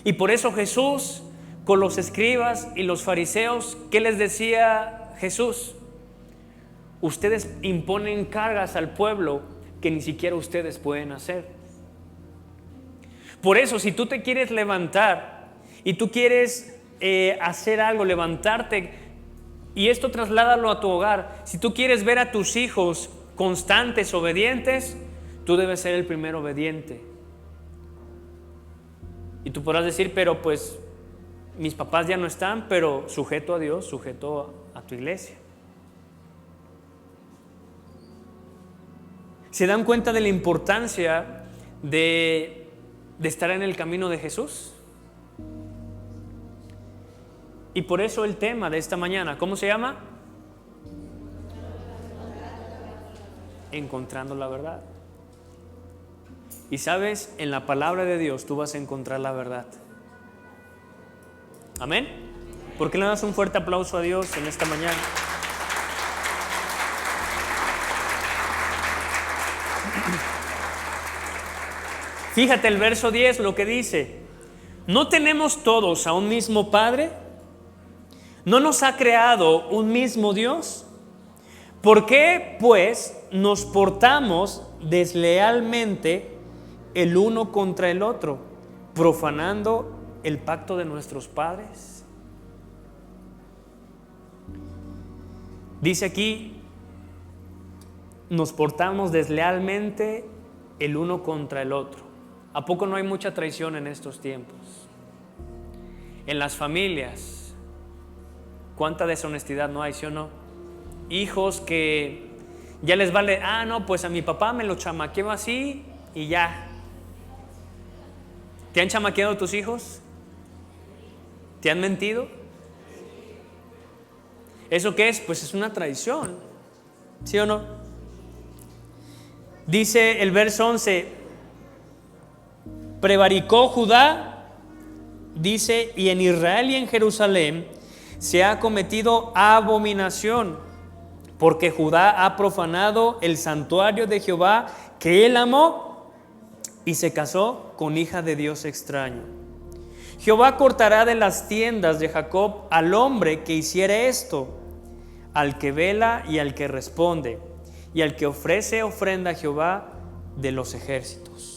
Y por eso Jesús, con los escribas y los fariseos, ¿qué les decía Jesús? Ustedes imponen cargas al pueblo que ni siquiera ustedes pueden hacer. Por eso, si tú te quieres levantar y tú quieres hacer algo, levantarte, y esto trasládalo a tu hogar. Si tú quieres ver a tus hijos constantes, obedientes, tú debes ser el primero obediente. Y tú podrás decir: pero pues mis papás ya no están, pero sujeto a Dios, sujeto a tu iglesia. ¿Se dan cuenta de la importancia de estar en el camino de Jesús? Y por eso el tema de esta mañana, ¿cómo se llama? Encontrando la verdad. Y sabes, en la palabra de Dios tú vas a encontrar la verdad. Amén. ¿Por qué le das un fuerte aplauso a Dios en esta mañana? Fíjate el verso 10, lo que dice: ¿no tenemos todos a un mismo Padre? ¿No nos ha creado un mismo Dios? ¿Por qué, pues, nos portamos deslealmente el uno contra el otro, profanando el pacto de nuestros padres? Dice aquí: nos portamos deslealmente el uno contra el otro. ¿A poco no hay mucha traición en estos tiempos? En las familias, ¿cuánta deshonestidad no hay, sí o no? Hijos que ya les vale: no, pues a mi papá me lo chamaqueó así y ya. ¿Te han chamaqueado tus hijos? ¿Te han mentido? ¿Eso qué es? Pues es una traición, ¿sí o no? Dice el verso 11: prevaricó Judá, dice, y en Israel y en Jerusalén se ha cometido abominación, porque Judá ha profanado el santuario de Jehová que él amó, y se casó con hija de Dios extraño. Jehová cortará de las tiendas de Jacob al hombre que hiciere esto, al que vela y al que responde, y al que ofrece ofrenda a Jehová de los ejércitos.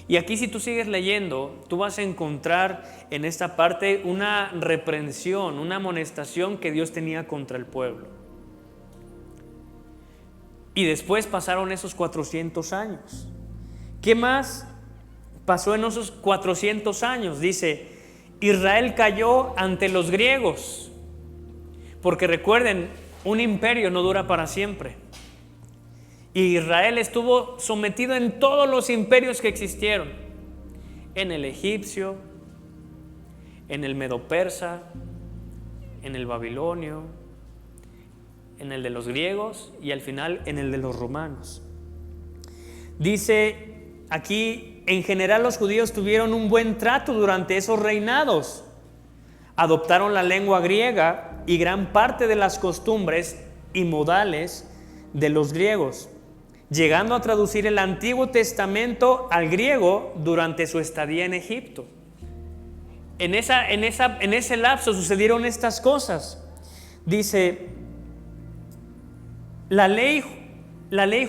Y aquí, si tú sigues leyendo, tú vas a encontrar en esta parte una reprensión, una amonestación que Dios tenía contra el pueblo. Y después pasaron esos 400 años. ¿Qué más pasó en esos 400 años? Dice: Israel cayó ante los griegos. Porque recuerden, un imperio no dura para siempre. Y Israel estuvo sometido en todos los imperios que existieron: en el egipcio, en el medo-persa, en el babilonio, en el de los griegos y al final en el de los romanos. Dice aquí: en general los judíos tuvieron un buen trato durante esos reinados. Adoptaron la lengua griega y gran parte de las costumbres y modales de los griegos, llegando a traducir el Antiguo Testamento al griego durante su estadía en Egipto. En ese lapso sucedieron estas cosas. Dice: la ley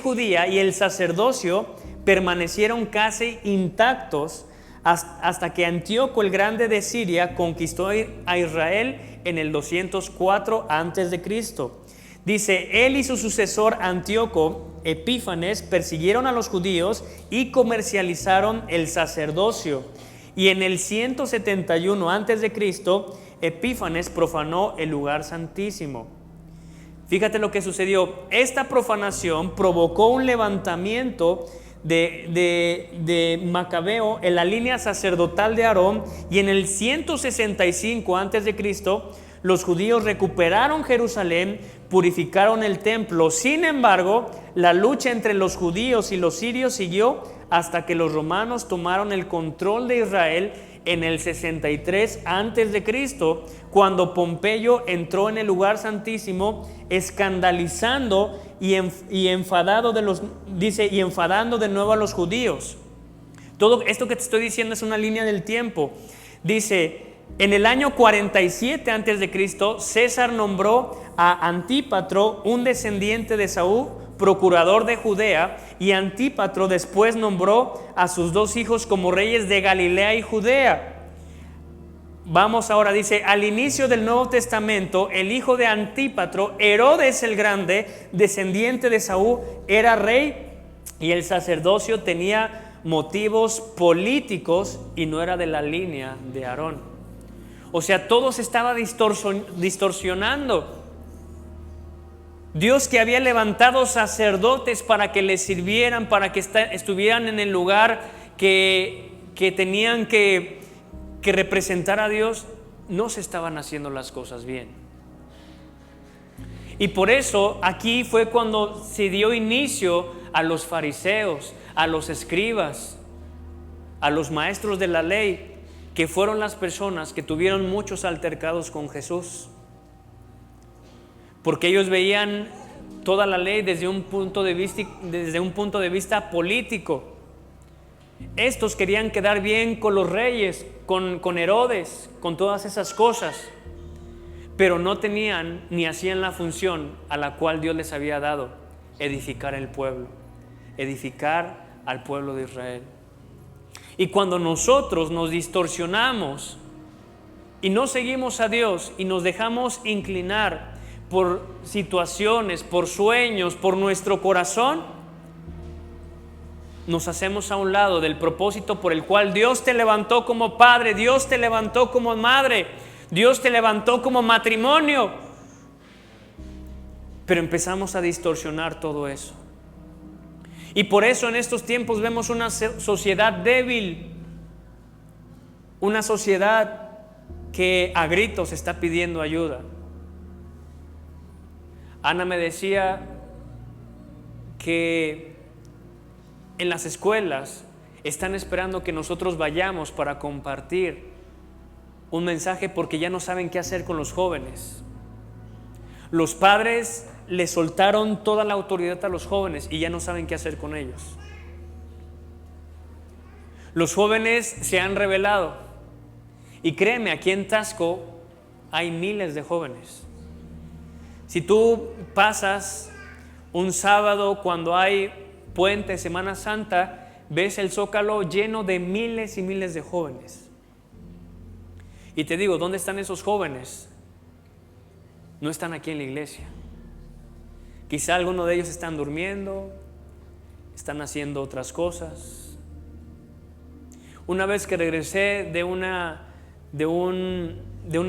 judía y el sacerdocio permanecieron casi intactos hasta que Antíoco el Grande de Siria conquistó a Israel en el 204 a.C. Dice: él y su sucesor Antíoco Epífanes persiguieron a los judíos y comercializaron el sacerdocio. Y en el 171 a.C. Epífanes profanó el lugar santísimo. Fíjate lo que sucedió. Esta profanación provocó un levantamiento de Macabeo en la línea sacerdotal de Aarón, y en el 165 a.C. los judíos recuperaron Jerusalén, purificaron el templo. Sin embargo, la lucha entre los judíos y los sirios siguió hasta que los romanos tomaron el control de Israel en el 63 antes de Cristo, cuando Pompeyo entró en el lugar santísimo, escandalizando y enfadando de nuevo a los judíos. Todo esto que te estoy diciendo es una línea del tiempo. Dice, en el año 47 antes de Cristo, César nombró a Antípatro, un descendiente de Saúl, procurador de Judea, y Antípatro después nombró a sus 2 hijos como reyes de Galilea y Judea. Vamos ahora, dice, al inicio del Nuevo Testamento, el hijo de Antípatro, Herodes el Grande, descendiente de Saúl, era rey, y el sacerdocio tenía motivos políticos y no era de la línea de Aarón. O sea, todo se estaba distorsionando. Dios, que había levantado sacerdotes para que le sirvieran, para que estuvieran en el lugar que tenían que representar a Dios, no se estaban haciendo las cosas bien. Y por eso aquí fue cuando se dio inicio a los fariseos, a los escribas, a los maestros de la ley, que fueron las personas que tuvieron muchos altercados con Jesús. Porque ellos veían toda la ley desde un punto de vista político. Estos querían quedar bien con los reyes, con Herodes, con todas esas cosas, pero no tenían ni hacían la función a la cual Dios les había dado: edificar el pueblo, edificar al pueblo de Israel. Y cuando nosotros nos distorsionamos y no seguimos a Dios y nos dejamos inclinar por situaciones, por sueños, por nuestro corazón, nos hacemos a un lado del propósito por el cual Dios te levantó como padre, Dios te levantó como madre, Dios te levantó como matrimonio. Pero empezamos a distorsionar todo eso. Y por eso en estos tiempos vemos una sociedad débil, una sociedad que a gritos está pidiendo ayuda. Ana me decía que en las escuelas están esperando que nosotros vayamos para compartir un mensaje, porque ya no saben qué hacer con los jóvenes. Los padres le soltaron toda la autoridad a los jóvenes y ya no saben qué hacer con ellos. Los jóvenes se han rebelado. Y créeme, aquí en Taxco hay miles de jóvenes. Si tú pasas un sábado cuando hay puente, Semana Santa, ves el Zócalo lleno de miles y miles de jóvenes. Y te digo, ¿dónde están esos jóvenes? No están aquí en la iglesia. Quizá algunos de ellos están durmiendo, están haciendo otras cosas. Una vez que regresé de un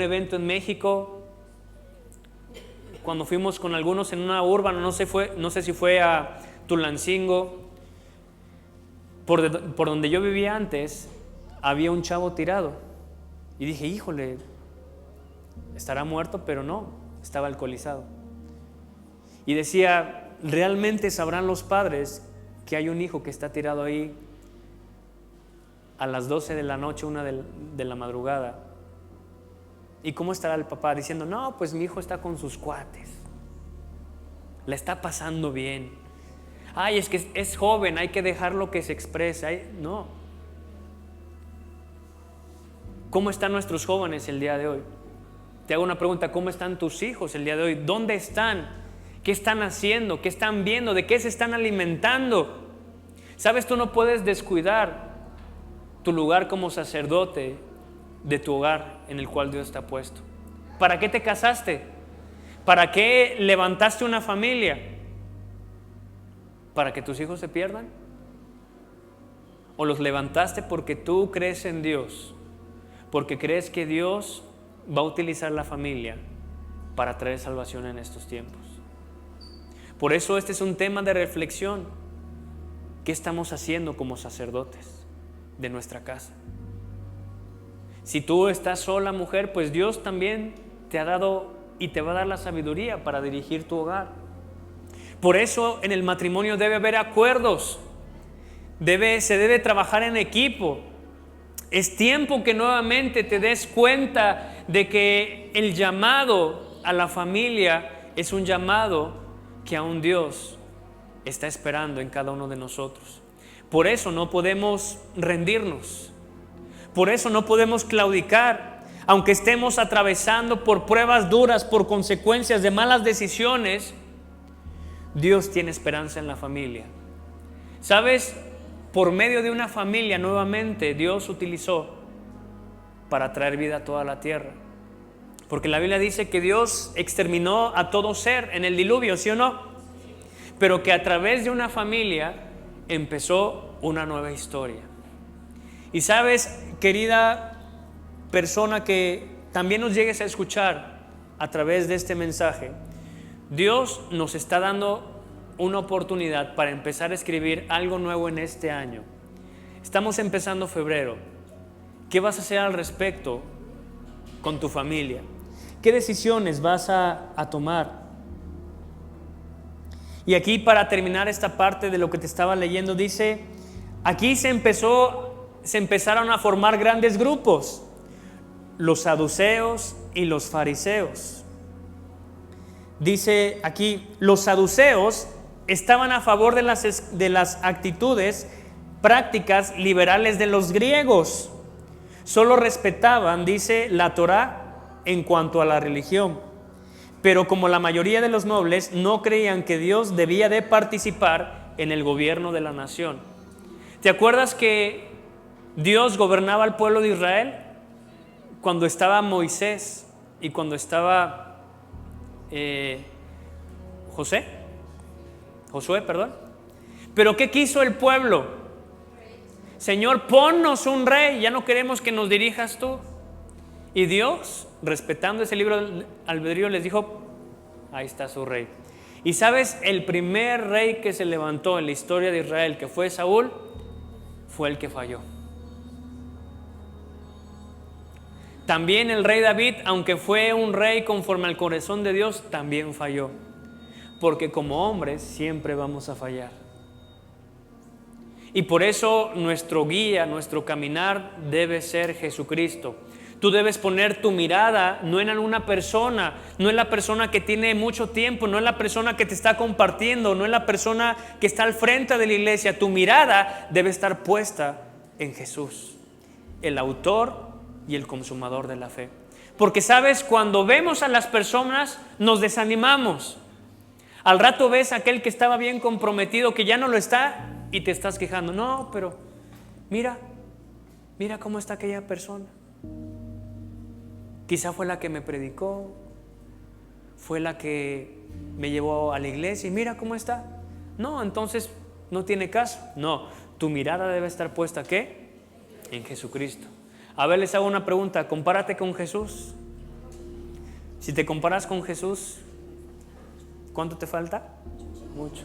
evento en México, cuando fuimos con algunos en una urbana, no sé si fue a Tulancingo, por donde yo vivía antes, había un chavo tirado. Y dije, híjole, estará muerto, pero no, estaba alcoholizado. Y decía, ¿realmente sabrán los padres que hay un hijo que está tirado ahí a las 12 de la noche, 1 de la madrugada? ¿Y cómo estará el papá? Diciendo, no, pues mi hijo está con sus cuates, la está pasando bien. Ay, es que es joven, hay que dejarlo que se exprese. No. ¿Cómo están nuestros jóvenes el día de hoy? Te hago una pregunta, ¿cómo están tus hijos el día de hoy? ¿Dónde están? ¿Qué están haciendo? ¿Qué están viendo? ¿De qué se están alimentando? Sabes, tú no puedes descuidar tu lugar como sacerdote de tu hogar en el cual Dios te ha puesto. ¿Para qué te casaste? ¿Para qué levantaste una familia? ¿Para que tus hijos se pierdan? ¿O los levantaste porque tú crees en Dios? Porque crees que Dios va a utilizar la familia para traer salvación en estos tiempos. Por eso este es un tema de reflexión. ¿Qué estamos haciendo como sacerdotes de nuestra casa? Si tú estás sola, mujer, pues Dios también te ha dado y te va a dar la sabiduría para dirigir tu hogar. Por eso en el matrimonio debe haber acuerdos, se debe trabajar en equipo. Es tiempo que nuevamente te des cuenta de que el llamado a la familia es un llamado que aún Dios está esperando en cada uno de nosotros. Por eso no podemos rendirnos, por eso no podemos claudicar, aunque estemos atravesando por pruebas duras, por consecuencias de malas decisiones. Dios tiene esperanza en la familia. ¿Sabes? Por medio de una familia nuevamente Dios utilizó para traer vida a toda la tierra. Porque la Biblia dice que Dios exterminó a todo ser en el diluvio, ¿sí o no? Pero que a través de una familia empezó una nueva historia. Y sabes, querida persona que también nos llegues a escuchar a través de este mensaje, Dios nos está dando una oportunidad para empezar a escribir algo nuevo en este año. Estamos empezando febrero. ¿Qué vas a hacer al respecto con tu familia? ¿Qué decisiones vas a tomar? Y aquí, para terminar esta parte de lo que te estaba leyendo, dice, aquí se empezaron a formar grandes grupos, los saduceos y los fariseos. Dice aquí, los saduceos estaban a favor de las actitudes prácticas liberales de los griegos. Solo respetaban, dice, la Torá en cuanto a la religión. Pero como la mayoría de los nobles no creían que Dios debía de participar en el gobierno de la nación. ¿Te acuerdas que Dios gobernaba al pueblo de Israel cuando estaba Moisés y cuando estaba Josué, perdón? Pero ¿qué quiso el pueblo? Señor, ponnos un rey, ya no queremos que nos dirijas tú. Y Dios, respetando ese libre albedrío, les dijo, ahí está su rey. Y sabes, el primer rey que se levantó en la historia de Israel, que fue Saúl, fue el que falló. También el rey David, aunque fue un rey conforme al corazón de Dios, también falló. Porque como hombres siempre vamos a fallar. Y por eso nuestro guía, nuestro caminar debe ser Jesucristo. Tú debes poner tu mirada no en alguna persona, no en la persona que tiene mucho tiempo, no en la persona que te está compartiendo, no en la persona que está al frente de la iglesia. Tu mirada debe estar puesta en Jesús, el autor y el consumador de la fe. Porque sabes, cuando vemos a las personas nos desanimamos. Al rato ves a aquel que estaba bien comprometido que ya no lo está y te estás quejando. No, pero mira cómo está aquella persona. Quizá fue la que me predicó, fue la que me llevó a la iglesia y mira cómo está. No, entonces no tiene caso. No, tu mirada debe estar puesta ¿qué? En Jesucristo. A ver, les hago una pregunta, compárate con Jesús. Si te comparas con Jesús, ¿cuánto te falta? Mucho.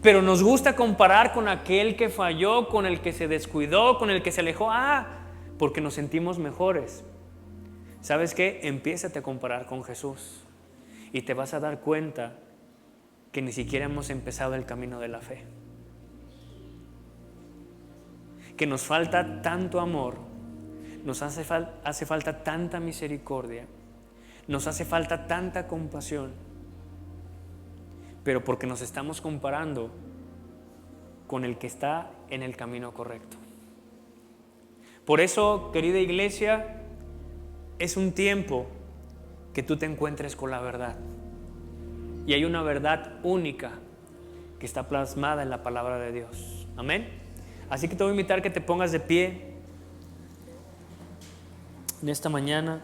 Pero nos gusta comparar con aquel que falló, con el que se descuidó, con el que se alejó. Porque nos sentimos mejores. ¿Sabes qué? Empiézate a comparar con Jesús y te vas a dar cuenta que ni siquiera hemos empezado el camino de la fe. Que nos falta tanto amor, nos hace falta tanta misericordia, nos hace falta tanta compasión, pero porque nos estamos comparando con el que está en el camino correcto. Por eso, querida iglesia, es un tiempo que tú te encuentres con la verdad. Y hay una verdad única que está plasmada en la palabra de Dios. Amén. Así que te voy a invitar que te pongas de pie en esta mañana.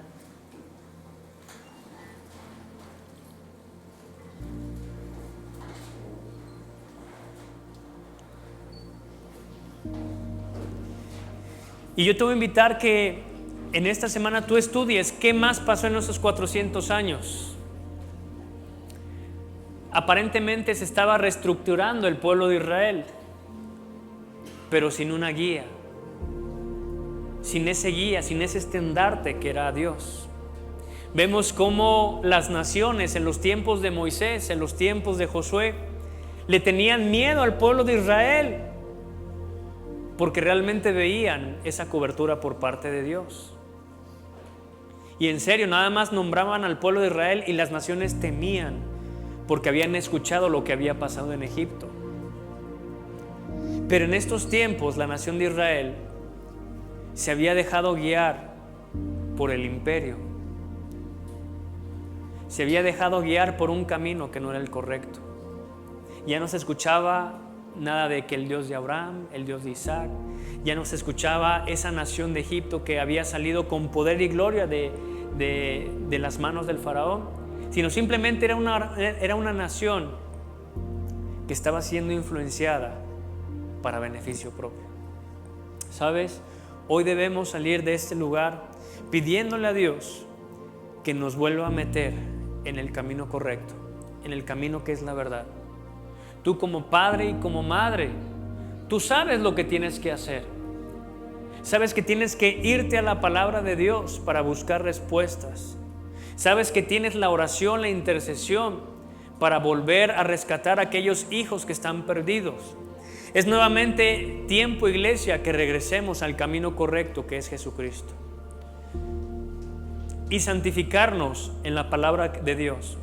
Y yo te voy a invitar que en esta semana tú estudies qué más pasó en esos 400 años. Aparentemente se estaba reestructurando el pueblo de Israel, pero sin una guía, sin ese estandarte que era Dios. Vemos cómo las naciones en los tiempos de Moisés, en los tiempos de Josué, le tenían miedo al pueblo de Israel, porque realmente veían esa cobertura por parte de Dios. Y en serio, nada más nombraban al pueblo de Israel y las naciones temían, porque habían escuchado lo que había pasado en Egipto. Pero en estos tiempos la nación de Israel se había dejado guiar por el imperio. Se había dejado guiar por un camino que no era el correcto. Ya no se escuchaba nada de que el Dios de Abraham, el Dios de Isaac, ya no se escuchaba esa nación de Egipto que había salido con poder y gloria de las manos del faraón, sino simplemente era una nación que estaba siendo influenciada para beneficio propio. ¿Sabes? Hoy debemos salir de este lugar pidiéndole a Dios que nos vuelva a meter en el camino correcto, en el camino que es la verdad. Tú como padre y como madre, tú sabes lo que tienes que hacer. Sabes que tienes que irte a la palabra de Dios para buscar respuestas. Sabes que tienes la oración, la intercesión para volver a rescatar a aquellos hijos que están perdidos. Es nuevamente tiempo, iglesia, que regresemos al camino correcto que es Jesucristo y santificarnos en la palabra de Dios,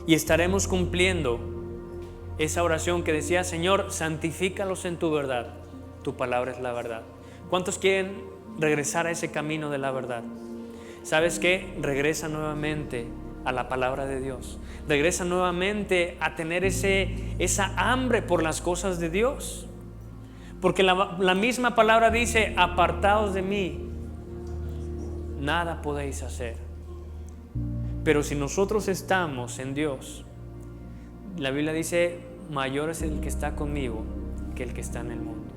y estaremos cumpliendo esa oración que decía: Señor, santifícalos en tu verdad, tu palabra es la verdad. ¿Cuántos quieren regresar a ese camino de la verdad? ¿Sabes qué? Regresa nuevamente a la palabra de Dios. Regresa nuevamente a tener esa hambre por las cosas de Dios. Porque la misma palabra dice: apartaos de mí, nada podéis hacer. Pero si nosotros estamos en Dios, la Biblia dice: mayor es el que está conmigo que el que está en el mundo.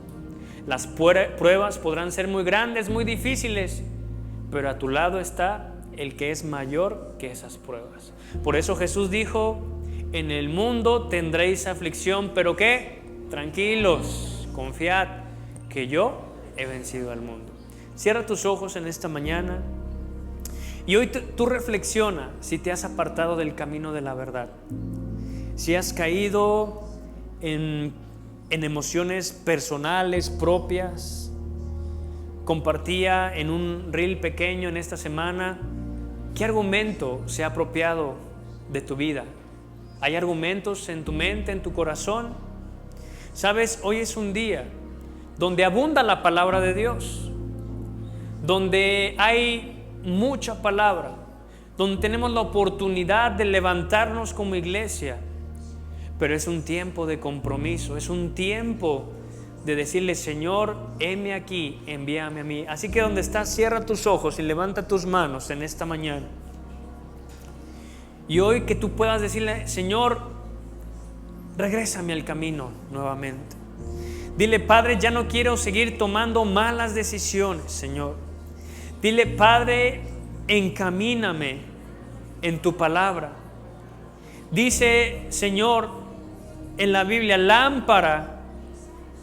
Las pruebas podrán ser muy grandes, muy difíciles, pero a tu lado está el que es mayor que esas pruebas. Por eso Jesús dijo: en el mundo tendréis aflicción, pero ¿qué? Tranquilos, confiad que yo he vencido al mundo. Cierra tus ojos en esta mañana y hoy tú reflexiona si te has apartado del camino de la verdad, si has caído en emociones personales propias. Compartía en un reel pequeño en esta semana qué argumento se ha apropiado de tu vida. ¿Hay argumentos en tu mente, en tu corazón? Sabes, hoy es un día donde abunda la palabra de Dios, donde hay mucha palabra, donde tenemos la oportunidad de levantarnos como iglesia, pero es un tiempo de compromiso, es un tiempo de decirle: Señor, heme aquí, envíame a mí. Así que donde estás, cierra tus ojos y levanta tus manos en esta mañana. Y hoy que tú puedas decirle: Señor, regrésame al camino nuevamente. Dile: Padre, ya no quiero seguir tomando malas decisiones, Señor. Dile: Padre, encamíname en tu palabra. Dice, Señor, en la Biblia: lámpara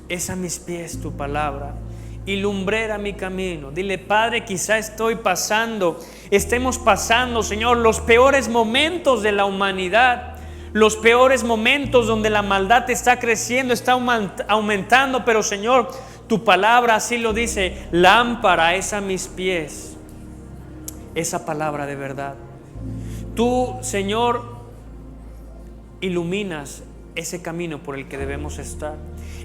es a mis pies tu palabra y lumbrera mi camino. Dile: Padre, quizá estemos pasando, Señor, los peores momentos de la humanidad, los peores momentos donde la maldad está creciendo, está aumentando, pero Señor, tu palabra así lo dice: lámpara es a mis pies esa palabra de verdad. Tú, Señor, iluminas ese camino por el que debemos estar,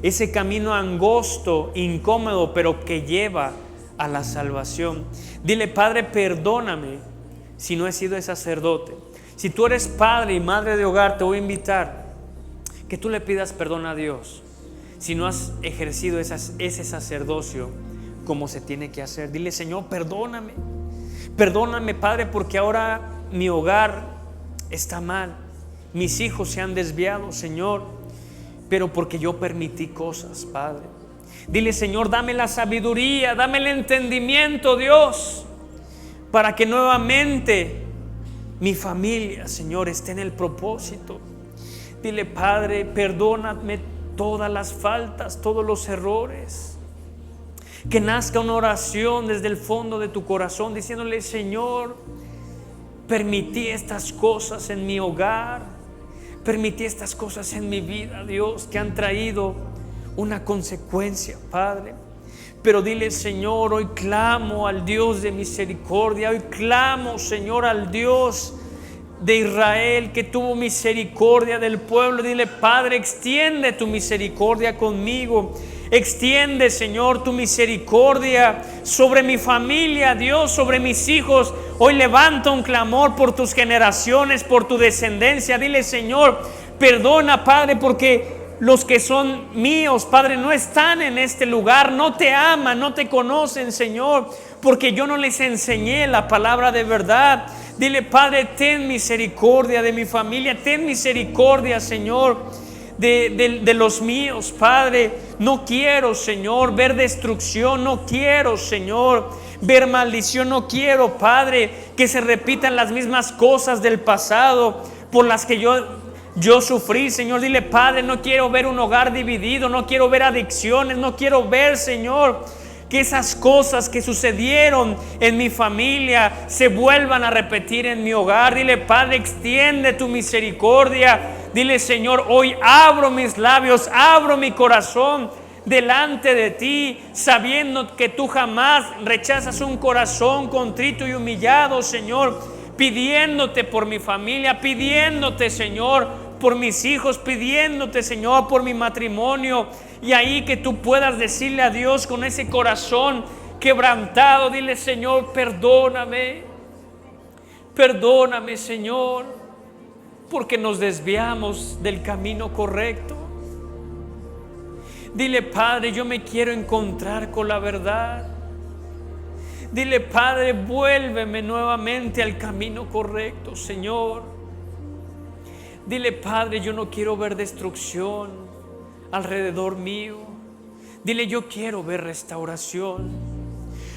ese camino angosto, incómodo, pero que lleva a la salvación. Dile: Padre, perdóname si no he sido el sacerdote. Si tú eres padre y madre de hogar, te voy a invitar que tú le pidas perdón a Dios si no has ejercido ese sacerdocio como se tiene que hacer. Dile: Señor, perdóname, Padre, porque ahora mi hogar está mal, mis hijos se han desviado, Señor, pero porque yo permití cosas, Padre. Dile: Señor, dame la sabiduría, dame el entendimiento, Dios, para que nuevamente mi familia, Señor, esté en el propósito. Dile: Padre, perdóname todas las faltas, todos los errores. Que nazca una oración desde el fondo de tu corazón diciéndole: Señor, permití estas cosas en mi hogar, permití estas cosas en mi vida, Dios, que han traído una consecuencia, Padre. Pero dile, Señor, hoy clamo al Dios de misericordia, hoy clamo, Señor, al Dios de Israel que tuvo misericordia del pueblo. Dile, Padre, extiende tu misericordia conmigo. Extiende, Señor, tu misericordia sobre mi familia, Dios, sobre mis hijos. Hoy levanto un clamor por tus generaciones, por tu descendencia. Dile, Señor, perdona, Padre, porque los que son míos, Padre, no están en este lugar, no te aman, no te conocen, Señor, porque yo no les enseñé la palabra de verdad. Dile, Padre, ten misericordia de mi familia, ten misericordia, Señor, de los míos, Padre. No quiero, Señor, ver destrucción, no quiero, Señor, ver maldición, no quiero, Padre, que se repitan las mismas cosas del pasado por las que yo sufrí, Señor. Dile, Padre, no quiero ver un hogar dividido, no quiero ver adicciones, no quiero ver, Señor, que esas cosas que sucedieron en mi familia se vuelvan a repetir en mi hogar. Dile, Padre, extiende tu misericordia. Dile, Señor, hoy abro mis labios, abro mi corazón delante de ti, sabiendo que tú jamás rechazas un corazón contrito y humillado, Señor, pidiéndote por mi familia, pidiéndote, Señor, por mis hijos, pidiéndote, Señor, por mi matrimonio. Y ahí que tú puedas decirle a Dios con ese corazón quebrantado, dile, Señor, perdóname, perdóname, Señor, porque nos desviamos del camino correcto. Dile, Padre, yo me quiero encontrar con la verdad. Dile, Padre, vuélveme nuevamente al camino correcto, Señor. Dile, Padre, yo no quiero ver destrucción alrededor mío. Dile, yo quiero ver restauración.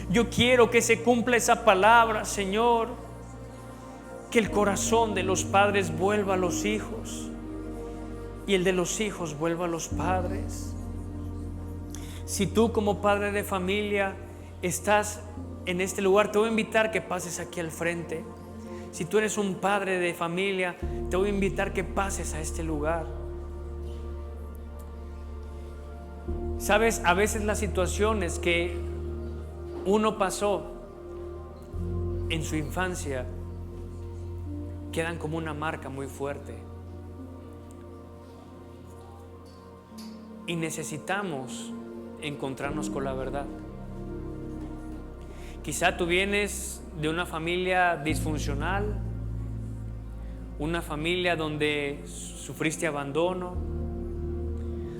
Yo quiero que se cumpla esa palabra, Señor, que el corazón de los padres vuelva a los hijos y el de los hijos vuelva a los padres. Si tú como padre de familia estás en este lugar, te voy a invitar que pases aquí al frente. Si tú eres un padre de familia, te voy a invitar que pases a este lugar. Sabes, a veces las situaciones que uno pasó en su infancia quedan como una marca muy fuerte. Y necesitamos encontrarnos con la verdad. Quizá tú vienes de una familia disfuncional, una familia donde sufriste abandono.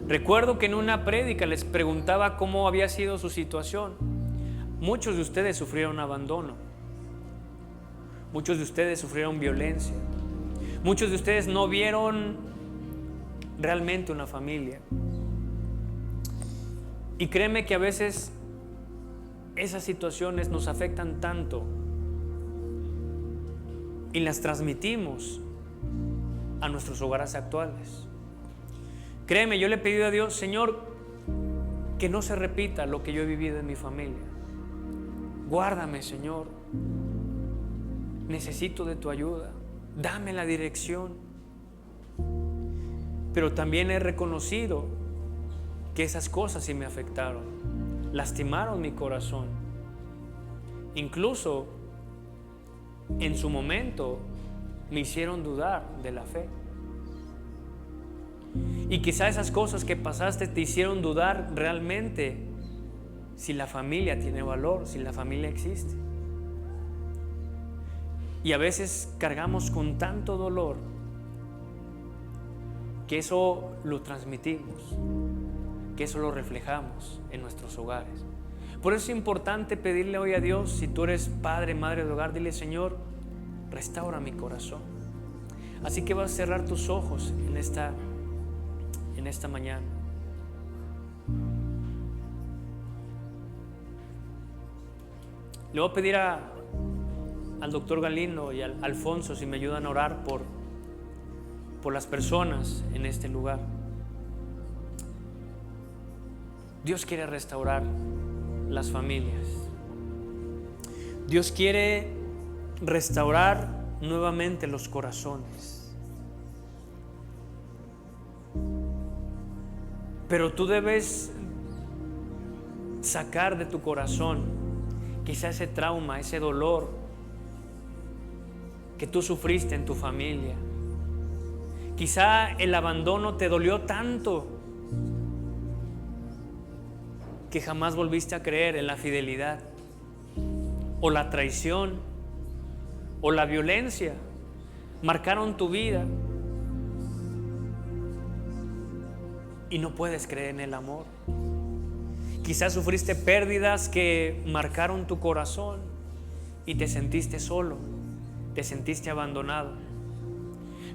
Recuerdo que en una prédica les preguntaba cómo había sido su situación. Muchos de ustedes sufrieron abandono. Muchos de ustedes sufrieron violencia. Muchos de ustedes no vieron realmente una familia. Y créeme que a veces esas situaciones nos afectan tanto y las transmitimos a nuestros hogares actuales. Créeme, yo le he pedido a Dios, Señor, que no se repita lo que yo he vivido en mi familia. Guárdame, Señor. Necesito de tu ayuda. Dame la dirección. Pero también he reconocido que esas cosas sí me afectaron, lastimaron mi corazón. Incluso en su momento me hicieron dudar de la fe. Y quizá esas cosas que pasaste te hicieron dudar realmente si la familia tiene valor, si la familia existe. Y a veces cargamos con tanto dolor que eso lo transmitimos, que eso lo reflejamos en nuestros hogares. Por eso es importante pedirle hoy a Dios, si tú eres padre, madre de hogar, dile, Señor, restaura mi corazón. Así que vas a cerrar tus ojos en esta mañana. Le voy a pedir al doctor Galindo y al Alfonso si me ayudan a orar por las personas en este lugar. Dios quiere restaurar las familias. Dios quiere restaurar nuevamente los corazones. Pero tú debes sacar de tu corazón quizá ese trauma, ese dolor que tú sufriste en tu familia. Quizá el abandono te dolió tanto que jamás volviste a creer en la fidelidad, o la traición, o la violencia marcaron tu vida y no puedes creer en el amor. Quizás sufriste pérdidas que marcaron tu corazón y te sentiste solo, te sentiste abandonado.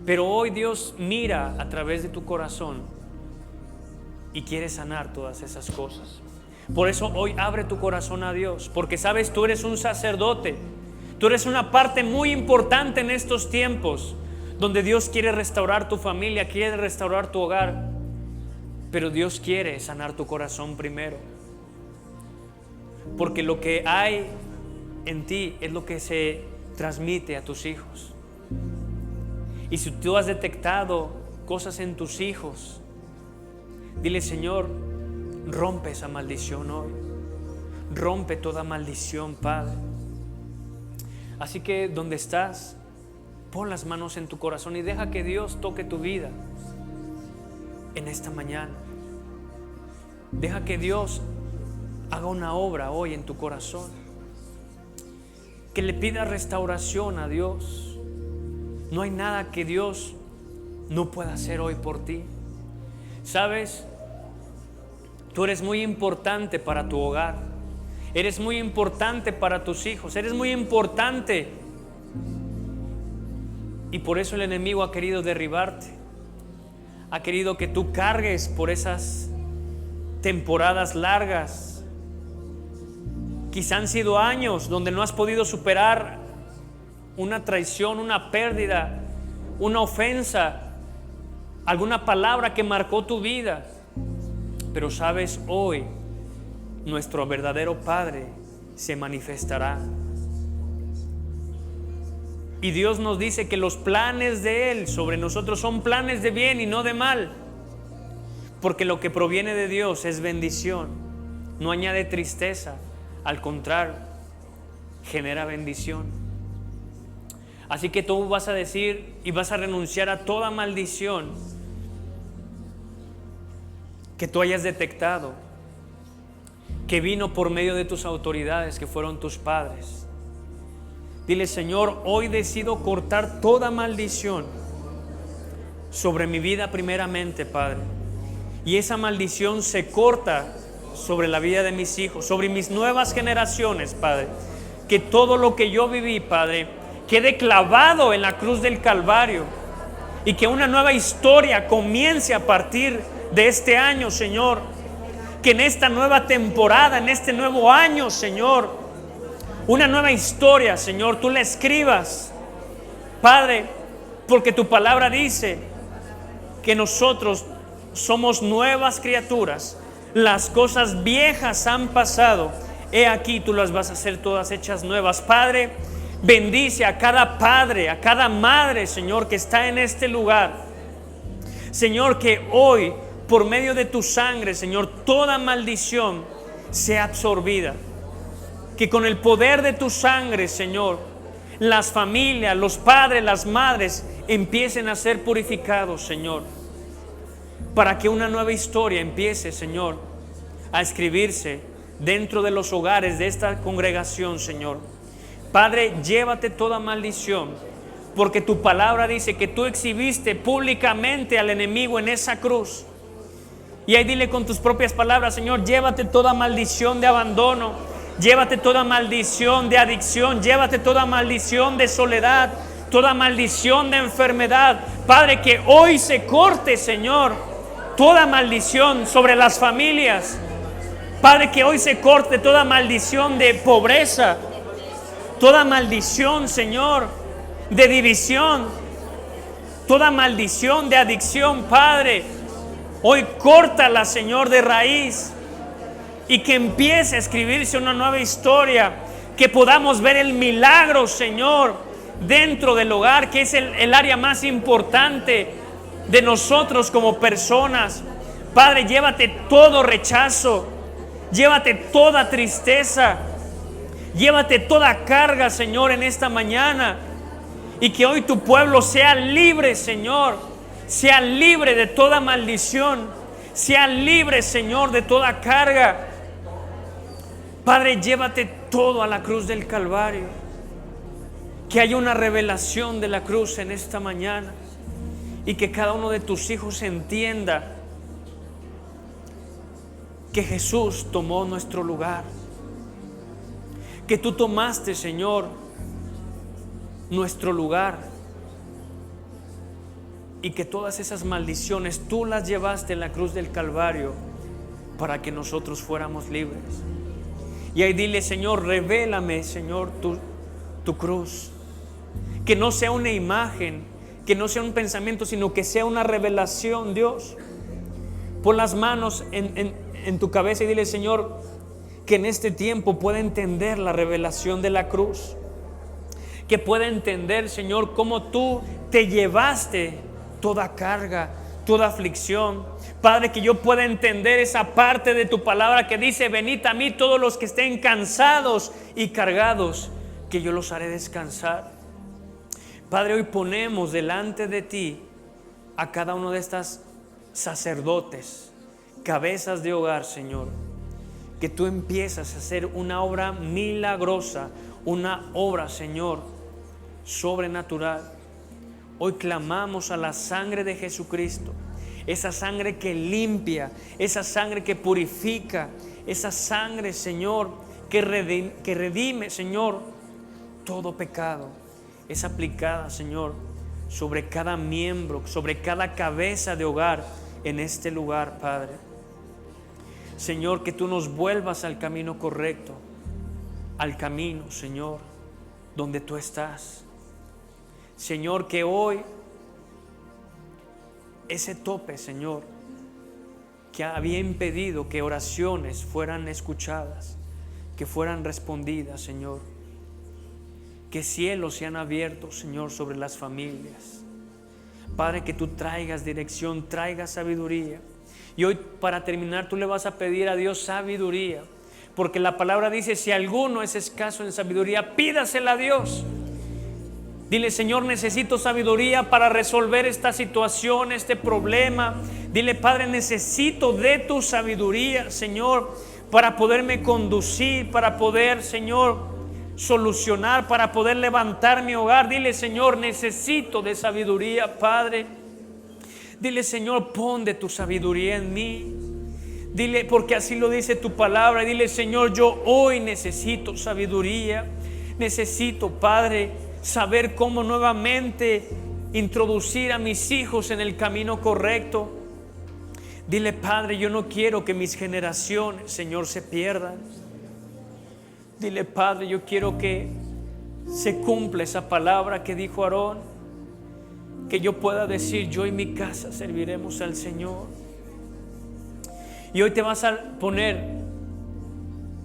Pero hoy Dios mira a través de tu corazón y quiere sanar todas esas cosas. Por eso hoy abre tu corazón a Dios, porque sabes, tú eres un sacerdote, tú eres una parte muy importante en estos tiempos donde Dios quiere restaurar tu familia, quiere restaurar tu hogar. Pero Dios quiere sanar tu corazón primero, porque lo que hay en ti es lo que se transmite a tus hijos. Y si tú has detectado cosas en tus hijos, dile: Señor, rompe esa maldición hoy. Rompe toda maldición, Padre. Así que donde estás, pon las manos en tu corazón y deja que Dios toque tu vida en esta mañana. Deja que Dios haga una obra hoy en tu corazón. Que le pidas restauración a Dios. No hay nada que Dios no pueda hacer hoy por ti. ¿Sabes? Tú eres muy importante para tu hogar. Eres muy importante para tus hijos. Eres muy importante. Y por eso el enemigo ha querido derribarte. Ha querido que tú cargues por esas temporadas largas. Quizá han sido años donde no has podido superar una traición, una pérdida, una ofensa, alguna palabra que marcó tu vida. Pero sabes, hoy nuestro verdadero Padre se manifestará. Y Dios nos dice que los planes de Él sobre nosotros son planes de bien y no de mal, porque lo que proviene de Dios es bendición, no añade tristeza, al contrario, genera bendición. Así que tú vas a decir y vas a renunciar a toda maldición que tú hayas detectado, que vino por medio de tus autoridades, que fueron tus padres. Dile: Señor, hoy decido cortar toda maldición sobre mi vida primeramente, Padre. Y esa maldición se corta sobre la vida de mis hijos, sobre mis nuevas generaciones, Padre. Que todo lo que yo viví, Padre, quede clavado en la cruz del Calvario, y que una nueva historia comience a partir de este año, Señor. Que en esta nueva temporada, en este nuevo año, Señor, una nueva historia, Señor, tú la escribas, Padre, porque tu palabra dice que nosotros somos nuevas criaturas. Las cosas viejas han pasado, he aquí tú las vas a hacer todas hechas nuevas. Padre, bendice a cada padre, a cada madre, Señor, que está en este lugar. Señor, que hoy, por medio de tu sangre, Señor, toda maldición sea absorbida. Que con el poder de tu sangre, Señor, las familias, los padres, las madres empiecen a ser purificados, Señor. Para que una nueva historia empiece, Señor, a escribirse dentro de los hogares de esta congregación, Señor. Padre, llévate toda maldición, porque tu palabra dice que tú exhibiste públicamente al enemigo en esa cruz. Y ahí dile con tus propias palabras: Señor, llévate toda maldición de abandono, llévate toda maldición de adicción, llévate toda maldición de soledad, toda maldición de enfermedad. Padre, que hoy se corte, Señor, toda maldición sobre las familias. Padre, que hoy se corte toda maldición de pobreza, toda maldición, Señor, de división, toda maldición de adicción, Padre. Hoy córtala, Señor, de raíz, y que empiece a escribirse una nueva historia, que podamos ver el milagro, Señor, dentro del hogar, que es el área más importante de nosotros como personas. Padre, llévate todo rechazo, llévate toda tristeza, llévate toda carga, Señor, en esta mañana. Y que hoy tu pueblo sea libre, Señor, sea libre de toda maldición, sea libre, Señor, de toda carga. Padre, llévate todo a la cruz del Calvario. Que haya una revelación de la cruz en esta mañana y que cada uno de tus hijos entienda que Jesús tomó nuestro lugar, que tú tomaste, Señor, nuestro lugar, y que todas esas maldiciones tú las llevaste en la cruz del Calvario para que nosotros fuéramos libres. Y ahí dile: Señor, revélame, Señor, tu cruz. Que no sea una imagen, que no sea un pensamiento, sino que sea una revelación, Dios. Pon las manos en tu cabeza y dile: Señor, que en este tiempo pueda entender la revelación de la cruz. Que pueda entender, Señor, cómo tú te llevaste toda carga, toda aflicción. Padre, que yo pueda entender esa parte de tu palabra que dice: venid a mí todos los que estén cansados y cargados, que yo los haré descansar. Padre, hoy ponemos delante de ti a cada uno de estas sacerdotes, cabezas de hogar, Señor, que tú empiezas a hacer una obra milagrosa, una obra, Señor, sobrenatural. Hoy clamamos a la sangre de Jesucristo, esa sangre que limpia, esa sangre que purifica, esa sangre, Señor, que redime, Señor, todo pecado. Es aplicada, Señor, sobre cada miembro, sobre cada cabeza de hogar en este lugar, Padre. Señor, que tú nos vuelvas al camino correcto, al camino, Señor, donde tú estás. Señor, que hoy ese tope, Señor, que había impedido que oraciones fueran escuchadas, que fueran respondidas, Señor, que cielos sean abiertos, Señor, sobre las familias. Padre, que tú traigas dirección, traigas sabiduría. Y hoy, para terminar, tú le vas a pedir a Dios sabiduría, porque la palabra dice: si alguno es escaso en sabiduría, pídasela a Dios. Dile: Señor, necesito sabiduría para resolver esta situación, este problema. Dile: Padre, necesito de tu sabiduría, Señor, para poderme conducir, para poder, Señor, solucionar, para poder levantar mi hogar. Dile: Señor, necesito de sabiduría, Padre. Dile: Señor, pon de tu sabiduría en mí. Dile, porque así lo dice tu palabra. Dile: Señor, yo hoy necesito sabiduría. Necesito, Padre, saber cómo nuevamente introducir a mis hijos en el camino correcto. Dile: Padre, yo no quiero que mis generaciones, Señor, se pierdan. Dile: Padre, yo quiero que se cumpla esa palabra que dijo Aarón, que yo pueda decir: yo y mi casa serviremos al Señor. Y hoy te vas a poner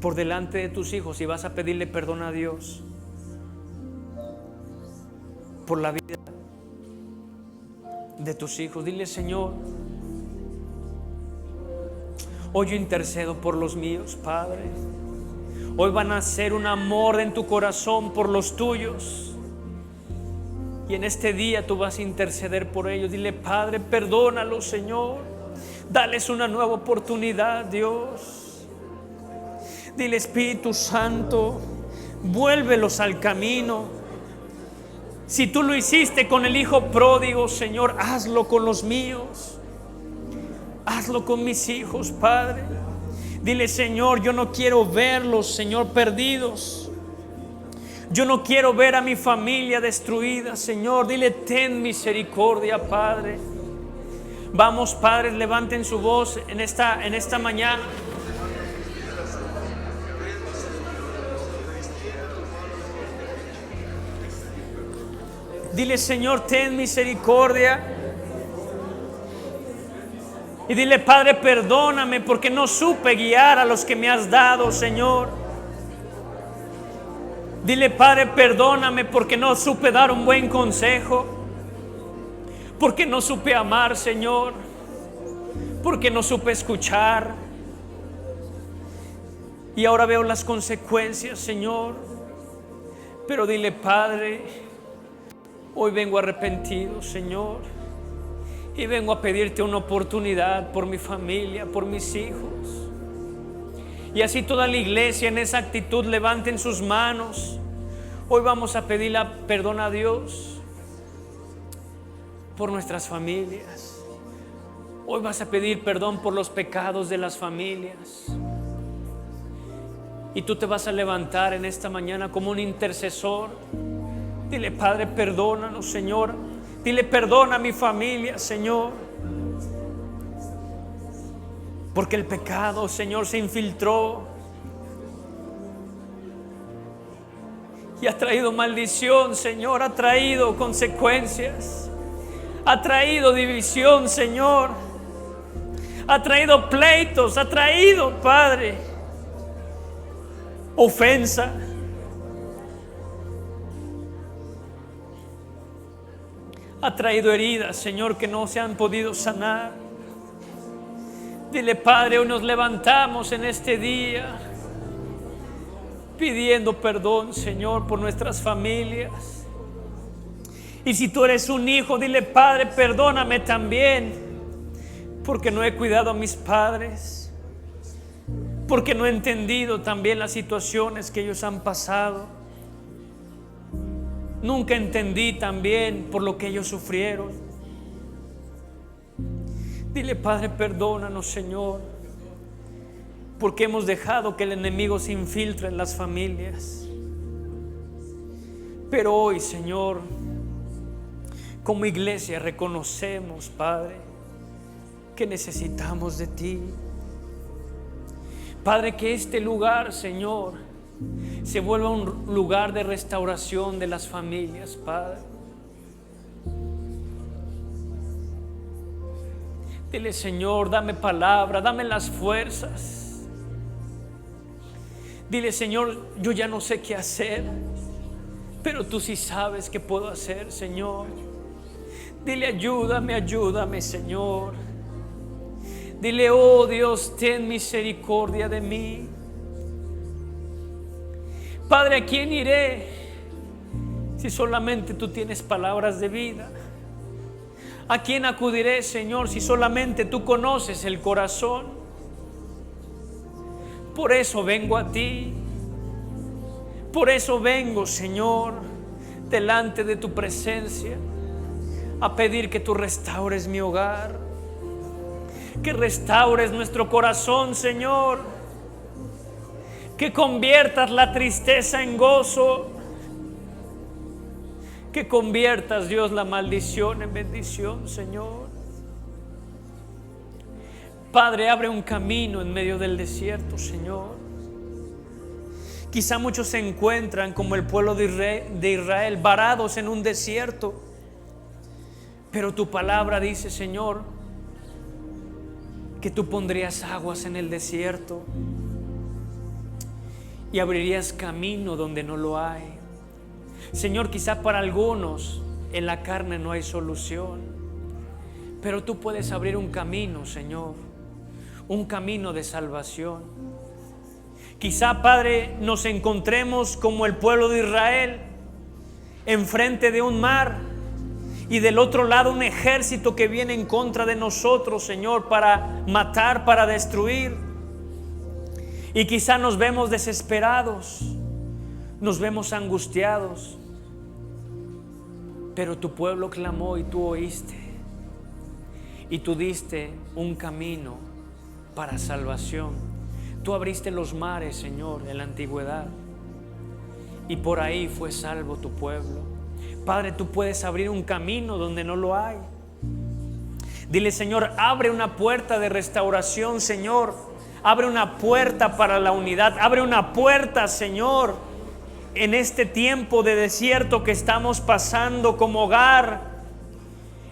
por delante de tus hijos y vas a pedirle perdón a Dios por la vida de tus hijos. Dile: Señor, hoy yo intercedo por los míos, Padre. Hoy van a hacer un amor en tu corazón por los tuyos. Y en este día tú vas a interceder por ellos. Dile: Padre, perdónalos, Señor. Dales una nueva oportunidad, Dios. Dile: Espíritu Santo, vuélvelos al camino. Si tú lo hiciste con el hijo pródigo, Señor, hazlo con los míos. Hazlo con mis hijos, Padre. Dile: Señor, yo no quiero verlos, Señor, perdidos. Yo no quiero ver a mi familia destruida, Señor. Dile: ten misericordia, Padre. Vamos, padres, levanten su voz en esta mañana. Dile: Señor, ten misericordia. Y dile: Padre, perdóname porque no supe guiar a los que me has dado, Señor. Dile, Padre, perdóname porque no supe dar un buen consejo, porque no supe amar, Señor, porque no supe escuchar. Y ahora veo las consecuencias, Señor. Pero dile, Padre, hoy vengo arrepentido, Señor, y vengo a pedirte una oportunidad por mi familia, por mis hijos. Y así toda la iglesia en esa actitud levanten sus manos. Hoy vamos a pedirle perdón a Dios por nuestras familias. Hoy vas a pedir perdón por los pecados de las familias. Y tú te vas a levantar en esta mañana como un intercesor. Dile, Padre, perdónanos, Señor. Dile, perdona a mi familia, Señor. Porque el pecado, Señor, se infiltró y ha traído maldición, Señor. Ha traído consecuencias. Ha traído división, Señor. Ha traído pleitos. Ha traído, Padre, ofensa. Ha traído heridas, Señor, que no se han podido sanar. Dile, Padre, hoy nos levantamos en este día pidiendo perdón, Señor, por nuestras familias. Y si tú eres un hijo, dile, Padre, perdóname también, porque no he cuidado a mis padres, porque no he entendido también las situaciones que ellos han pasado. Nunca entendí también por lo que ellos sufrieron. Dile, Padre, perdónanos, Señor, porque hemos dejado que el enemigo se infiltre en las familias. Pero hoy, Señor, como iglesia reconocemos, Padre, que necesitamos de ti. Padre, que este lugar, Señor, se vuelva un lugar de restauración de las familias, Padre. Dile, Señor, dame palabra, dame las fuerzas. Dile, Señor, yo ya no sé qué hacer, pero tú sí sabes qué puedo hacer, Señor. Dile, ayúdame, ayúdame, Señor. Dile, oh Dios, ten misericordia de mí. Padre, ¿a quién iré si solamente tú tienes palabras de vida? ¿A quién acudiré, Señor, si solamente tú conoces el corazón? Por eso vengo a ti. Por eso vengo, Señor, delante de tu presencia, a pedir que tú restaures mi hogar, que restaures nuestro corazón, Señor, que conviertas la tristeza en gozo, que conviertas, Dios, la maldición en bendición, Señor. Padre, abre un camino en medio del desierto, Señor. Quizá muchos se encuentran como el pueblo de Israel, varados en un desierto. Pero tu palabra dice, Señor, que tú pondrías aguas en el desierto y abrirías camino donde no lo hay. Señor, quizá para algunos en la carne no hay solución, pero tú puedes abrir un camino, Señor, un camino de salvación. Quizá, Padre, nos encontremos como el pueblo de Israel, enfrente de un mar y del otro lado un ejército que viene en contra de nosotros, Señor, para matar, para destruir. Y quizá nos vemos desesperados, nos vemos angustiados, pero tu pueblo clamó y tú oíste, y tú diste un camino para salvación. Tú abriste los mares, Señor, en la antigüedad, y por ahí fue salvo tu pueblo. Padre, tú puedes abrir un camino donde no lo hay. Dile, Señor, abre una puerta de restauración, Señor. Abre una puerta para la unidad. Abre una puerta, Señor, en este tiempo de desierto que estamos pasando como hogar,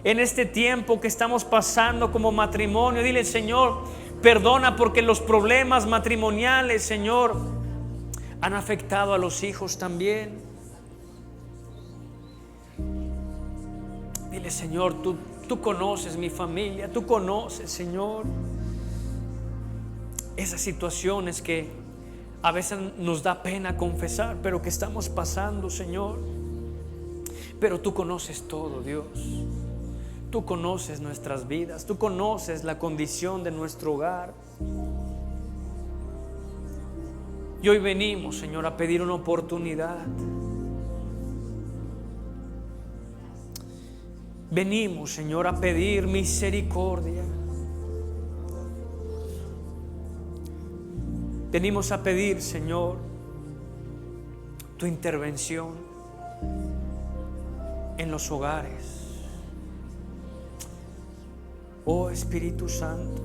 en este tiempo que estamos pasando como matrimonio. Dile, Señor, perdona porque los problemas matrimoniales, Señor, han afectado a los hijos también. Dile, Señor, tú conoces mi familia, tú conoces, Señor, esas situaciones que a veces nos da pena confesar, pero que estamos pasando, Señor. Pero tú conoces todo, Dios. Tú conoces nuestras vidas, tú conoces la condición de nuestro hogar. Y hoy venimos, Señor, a pedir una oportunidad. Venimos, Señor, a pedir misericordia. Venimos a pedir, Señor, tu intervención en los hogares. Oh Espíritu Santo,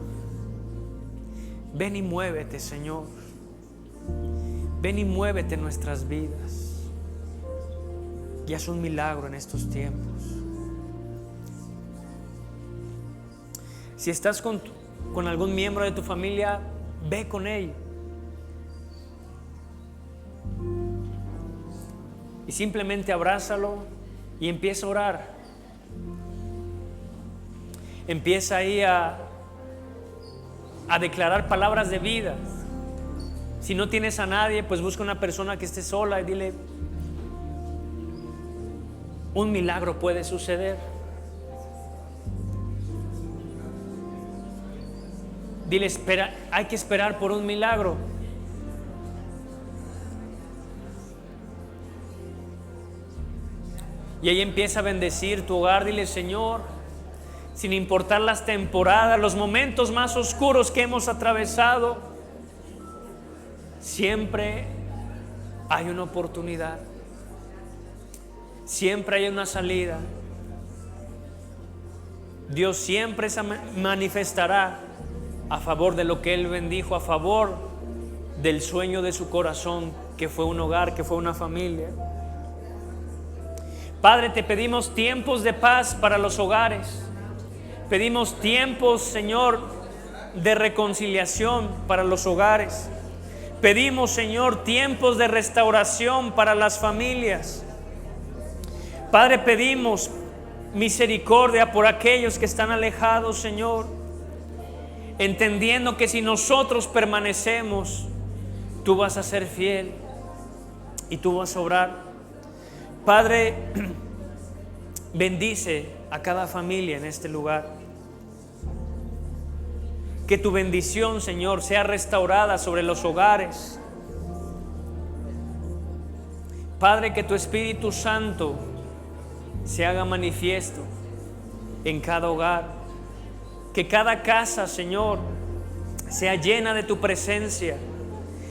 ven y muévete, Señor. Ven y muévete en nuestras vidas y haz un milagro en estos tiempos. Si estás con algún miembro de tu familia, ve con él y simplemente abrázalo y empieza a orar. Empieza ahí a declarar palabras de vida. Si no tienes a nadie, pues busca una persona que esté sola y dile: un milagro puede suceder. Dile: espera, hay que esperar por un milagro. Y ahí empieza a bendecir tu hogar. Dile: Señor, sin importar las temporadas, los momentos más oscuros que hemos atravesado, siempre hay una oportunidad. Siempre hay una salida. Dios siempre se manifestará a favor de lo que Él bendijo, a favor del sueño de su corazón, que fue un hogar, que fue una familia. Padre, te pedimos tiempos de paz para los hogares. Pedimos tiempos, Señor, de reconciliación para los hogares. Pedimos, Señor, tiempos de restauración para las familias. Padre, pedimos misericordia por aquellos que están alejados, Señor, entendiendo que si nosotros permanecemos, tú vas a ser fiel y tú vas a obrar. Padre, bendice a cada familia en este lugar. Que tu bendición, Señor, sea restaurada sobre los hogares. Padre, que tu Espíritu Santo se haga manifiesto en cada hogar. Que cada casa, Señor, sea llena de tu presencia,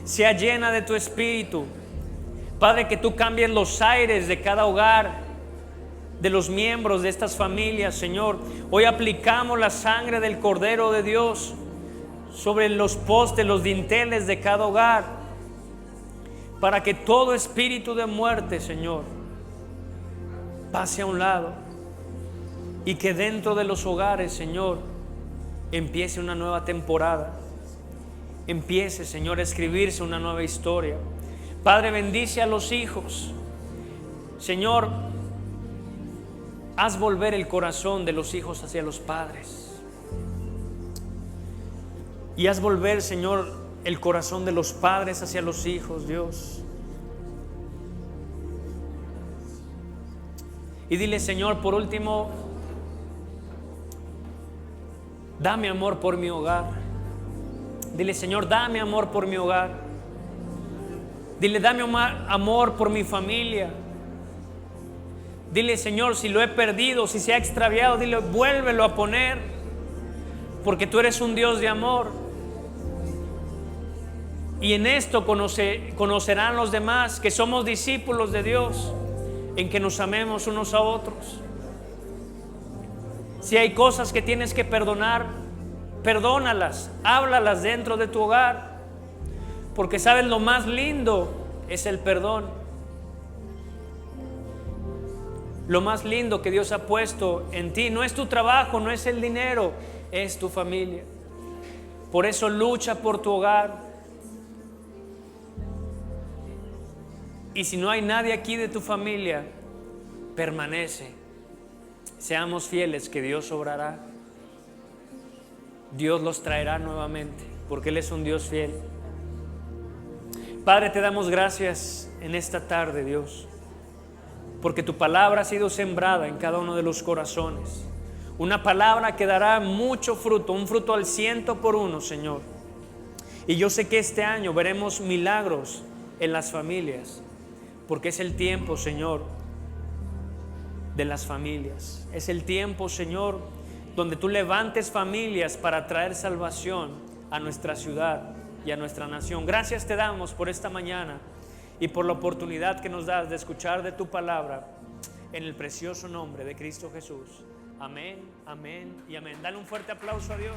sea llena de tu Espíritu. Padre, que tú cambies los aires de cada hogar, de los miembros de estas familias, Señor. Hoy aplicamos la sangre del Cordero de Dios sobre los postes, los dinteles de cada hogar, para que todo espíritu de muerte, Señor, pase a un lado y que dentro de los hogares, Señor, empiece una nueva temporada. Empiece, Señor, a escribirse una nueva historia. Padre, bendice a los hijos. Señor, haz volver el corazón de los hijos hacia los padres. Y haz volver, Señor, el corazón de los padres hacia los hijos, Dios. Y dile, Señor, por último, dame amor por mi hogar. Dile, Señor, dame amor por mi hogar. Dile, dame amor por mi familia. Dile, Señor, si lo he perdido, si se ha extraviado, dile, vuélvelo a poner, porque tú eres un Dios de amor. Y en esto conocerán los demás que somos discípulos de Dios, en que nos amemos unos a otros. Si hay cosas que tienes que perdonar, perdónalas, háblalas dentro de tu hogar, porque sabes, lo más lindo es el perdón. Lo más lindo que Dios ha puesto en ti no es tu trabajo, no es el dinero, es tu familia. Por eso lucha por tu hogar. Y si no hay nadie aquí de tu familia, permanece. Seamos fieles que Dios obrará. Dios los traerá nuevamente, porque Él es un Dios fiel. Padre, te damos gracias en esta tarde, Dios, porque tu palabra ha sido sembrada en cada uno de los corazones. Una palabra que dará mucho fruto, un fruto al 100%, Señor. Y yo sé que este año veremos milagros en las familias, porque es el tiempo, Señor, de las familias. Es el tiempo, Señor, donde tú levantes familias para traer salvación a nuestra ciudad y a nuestra nación. Gracias te damos por esta mañana y por la oportunidad que nos das de escuchar de tu palabra, en el precioso nombre de Cristo Jesús. Amén, amén y amén. Dale un fuerte aplauso a Dios.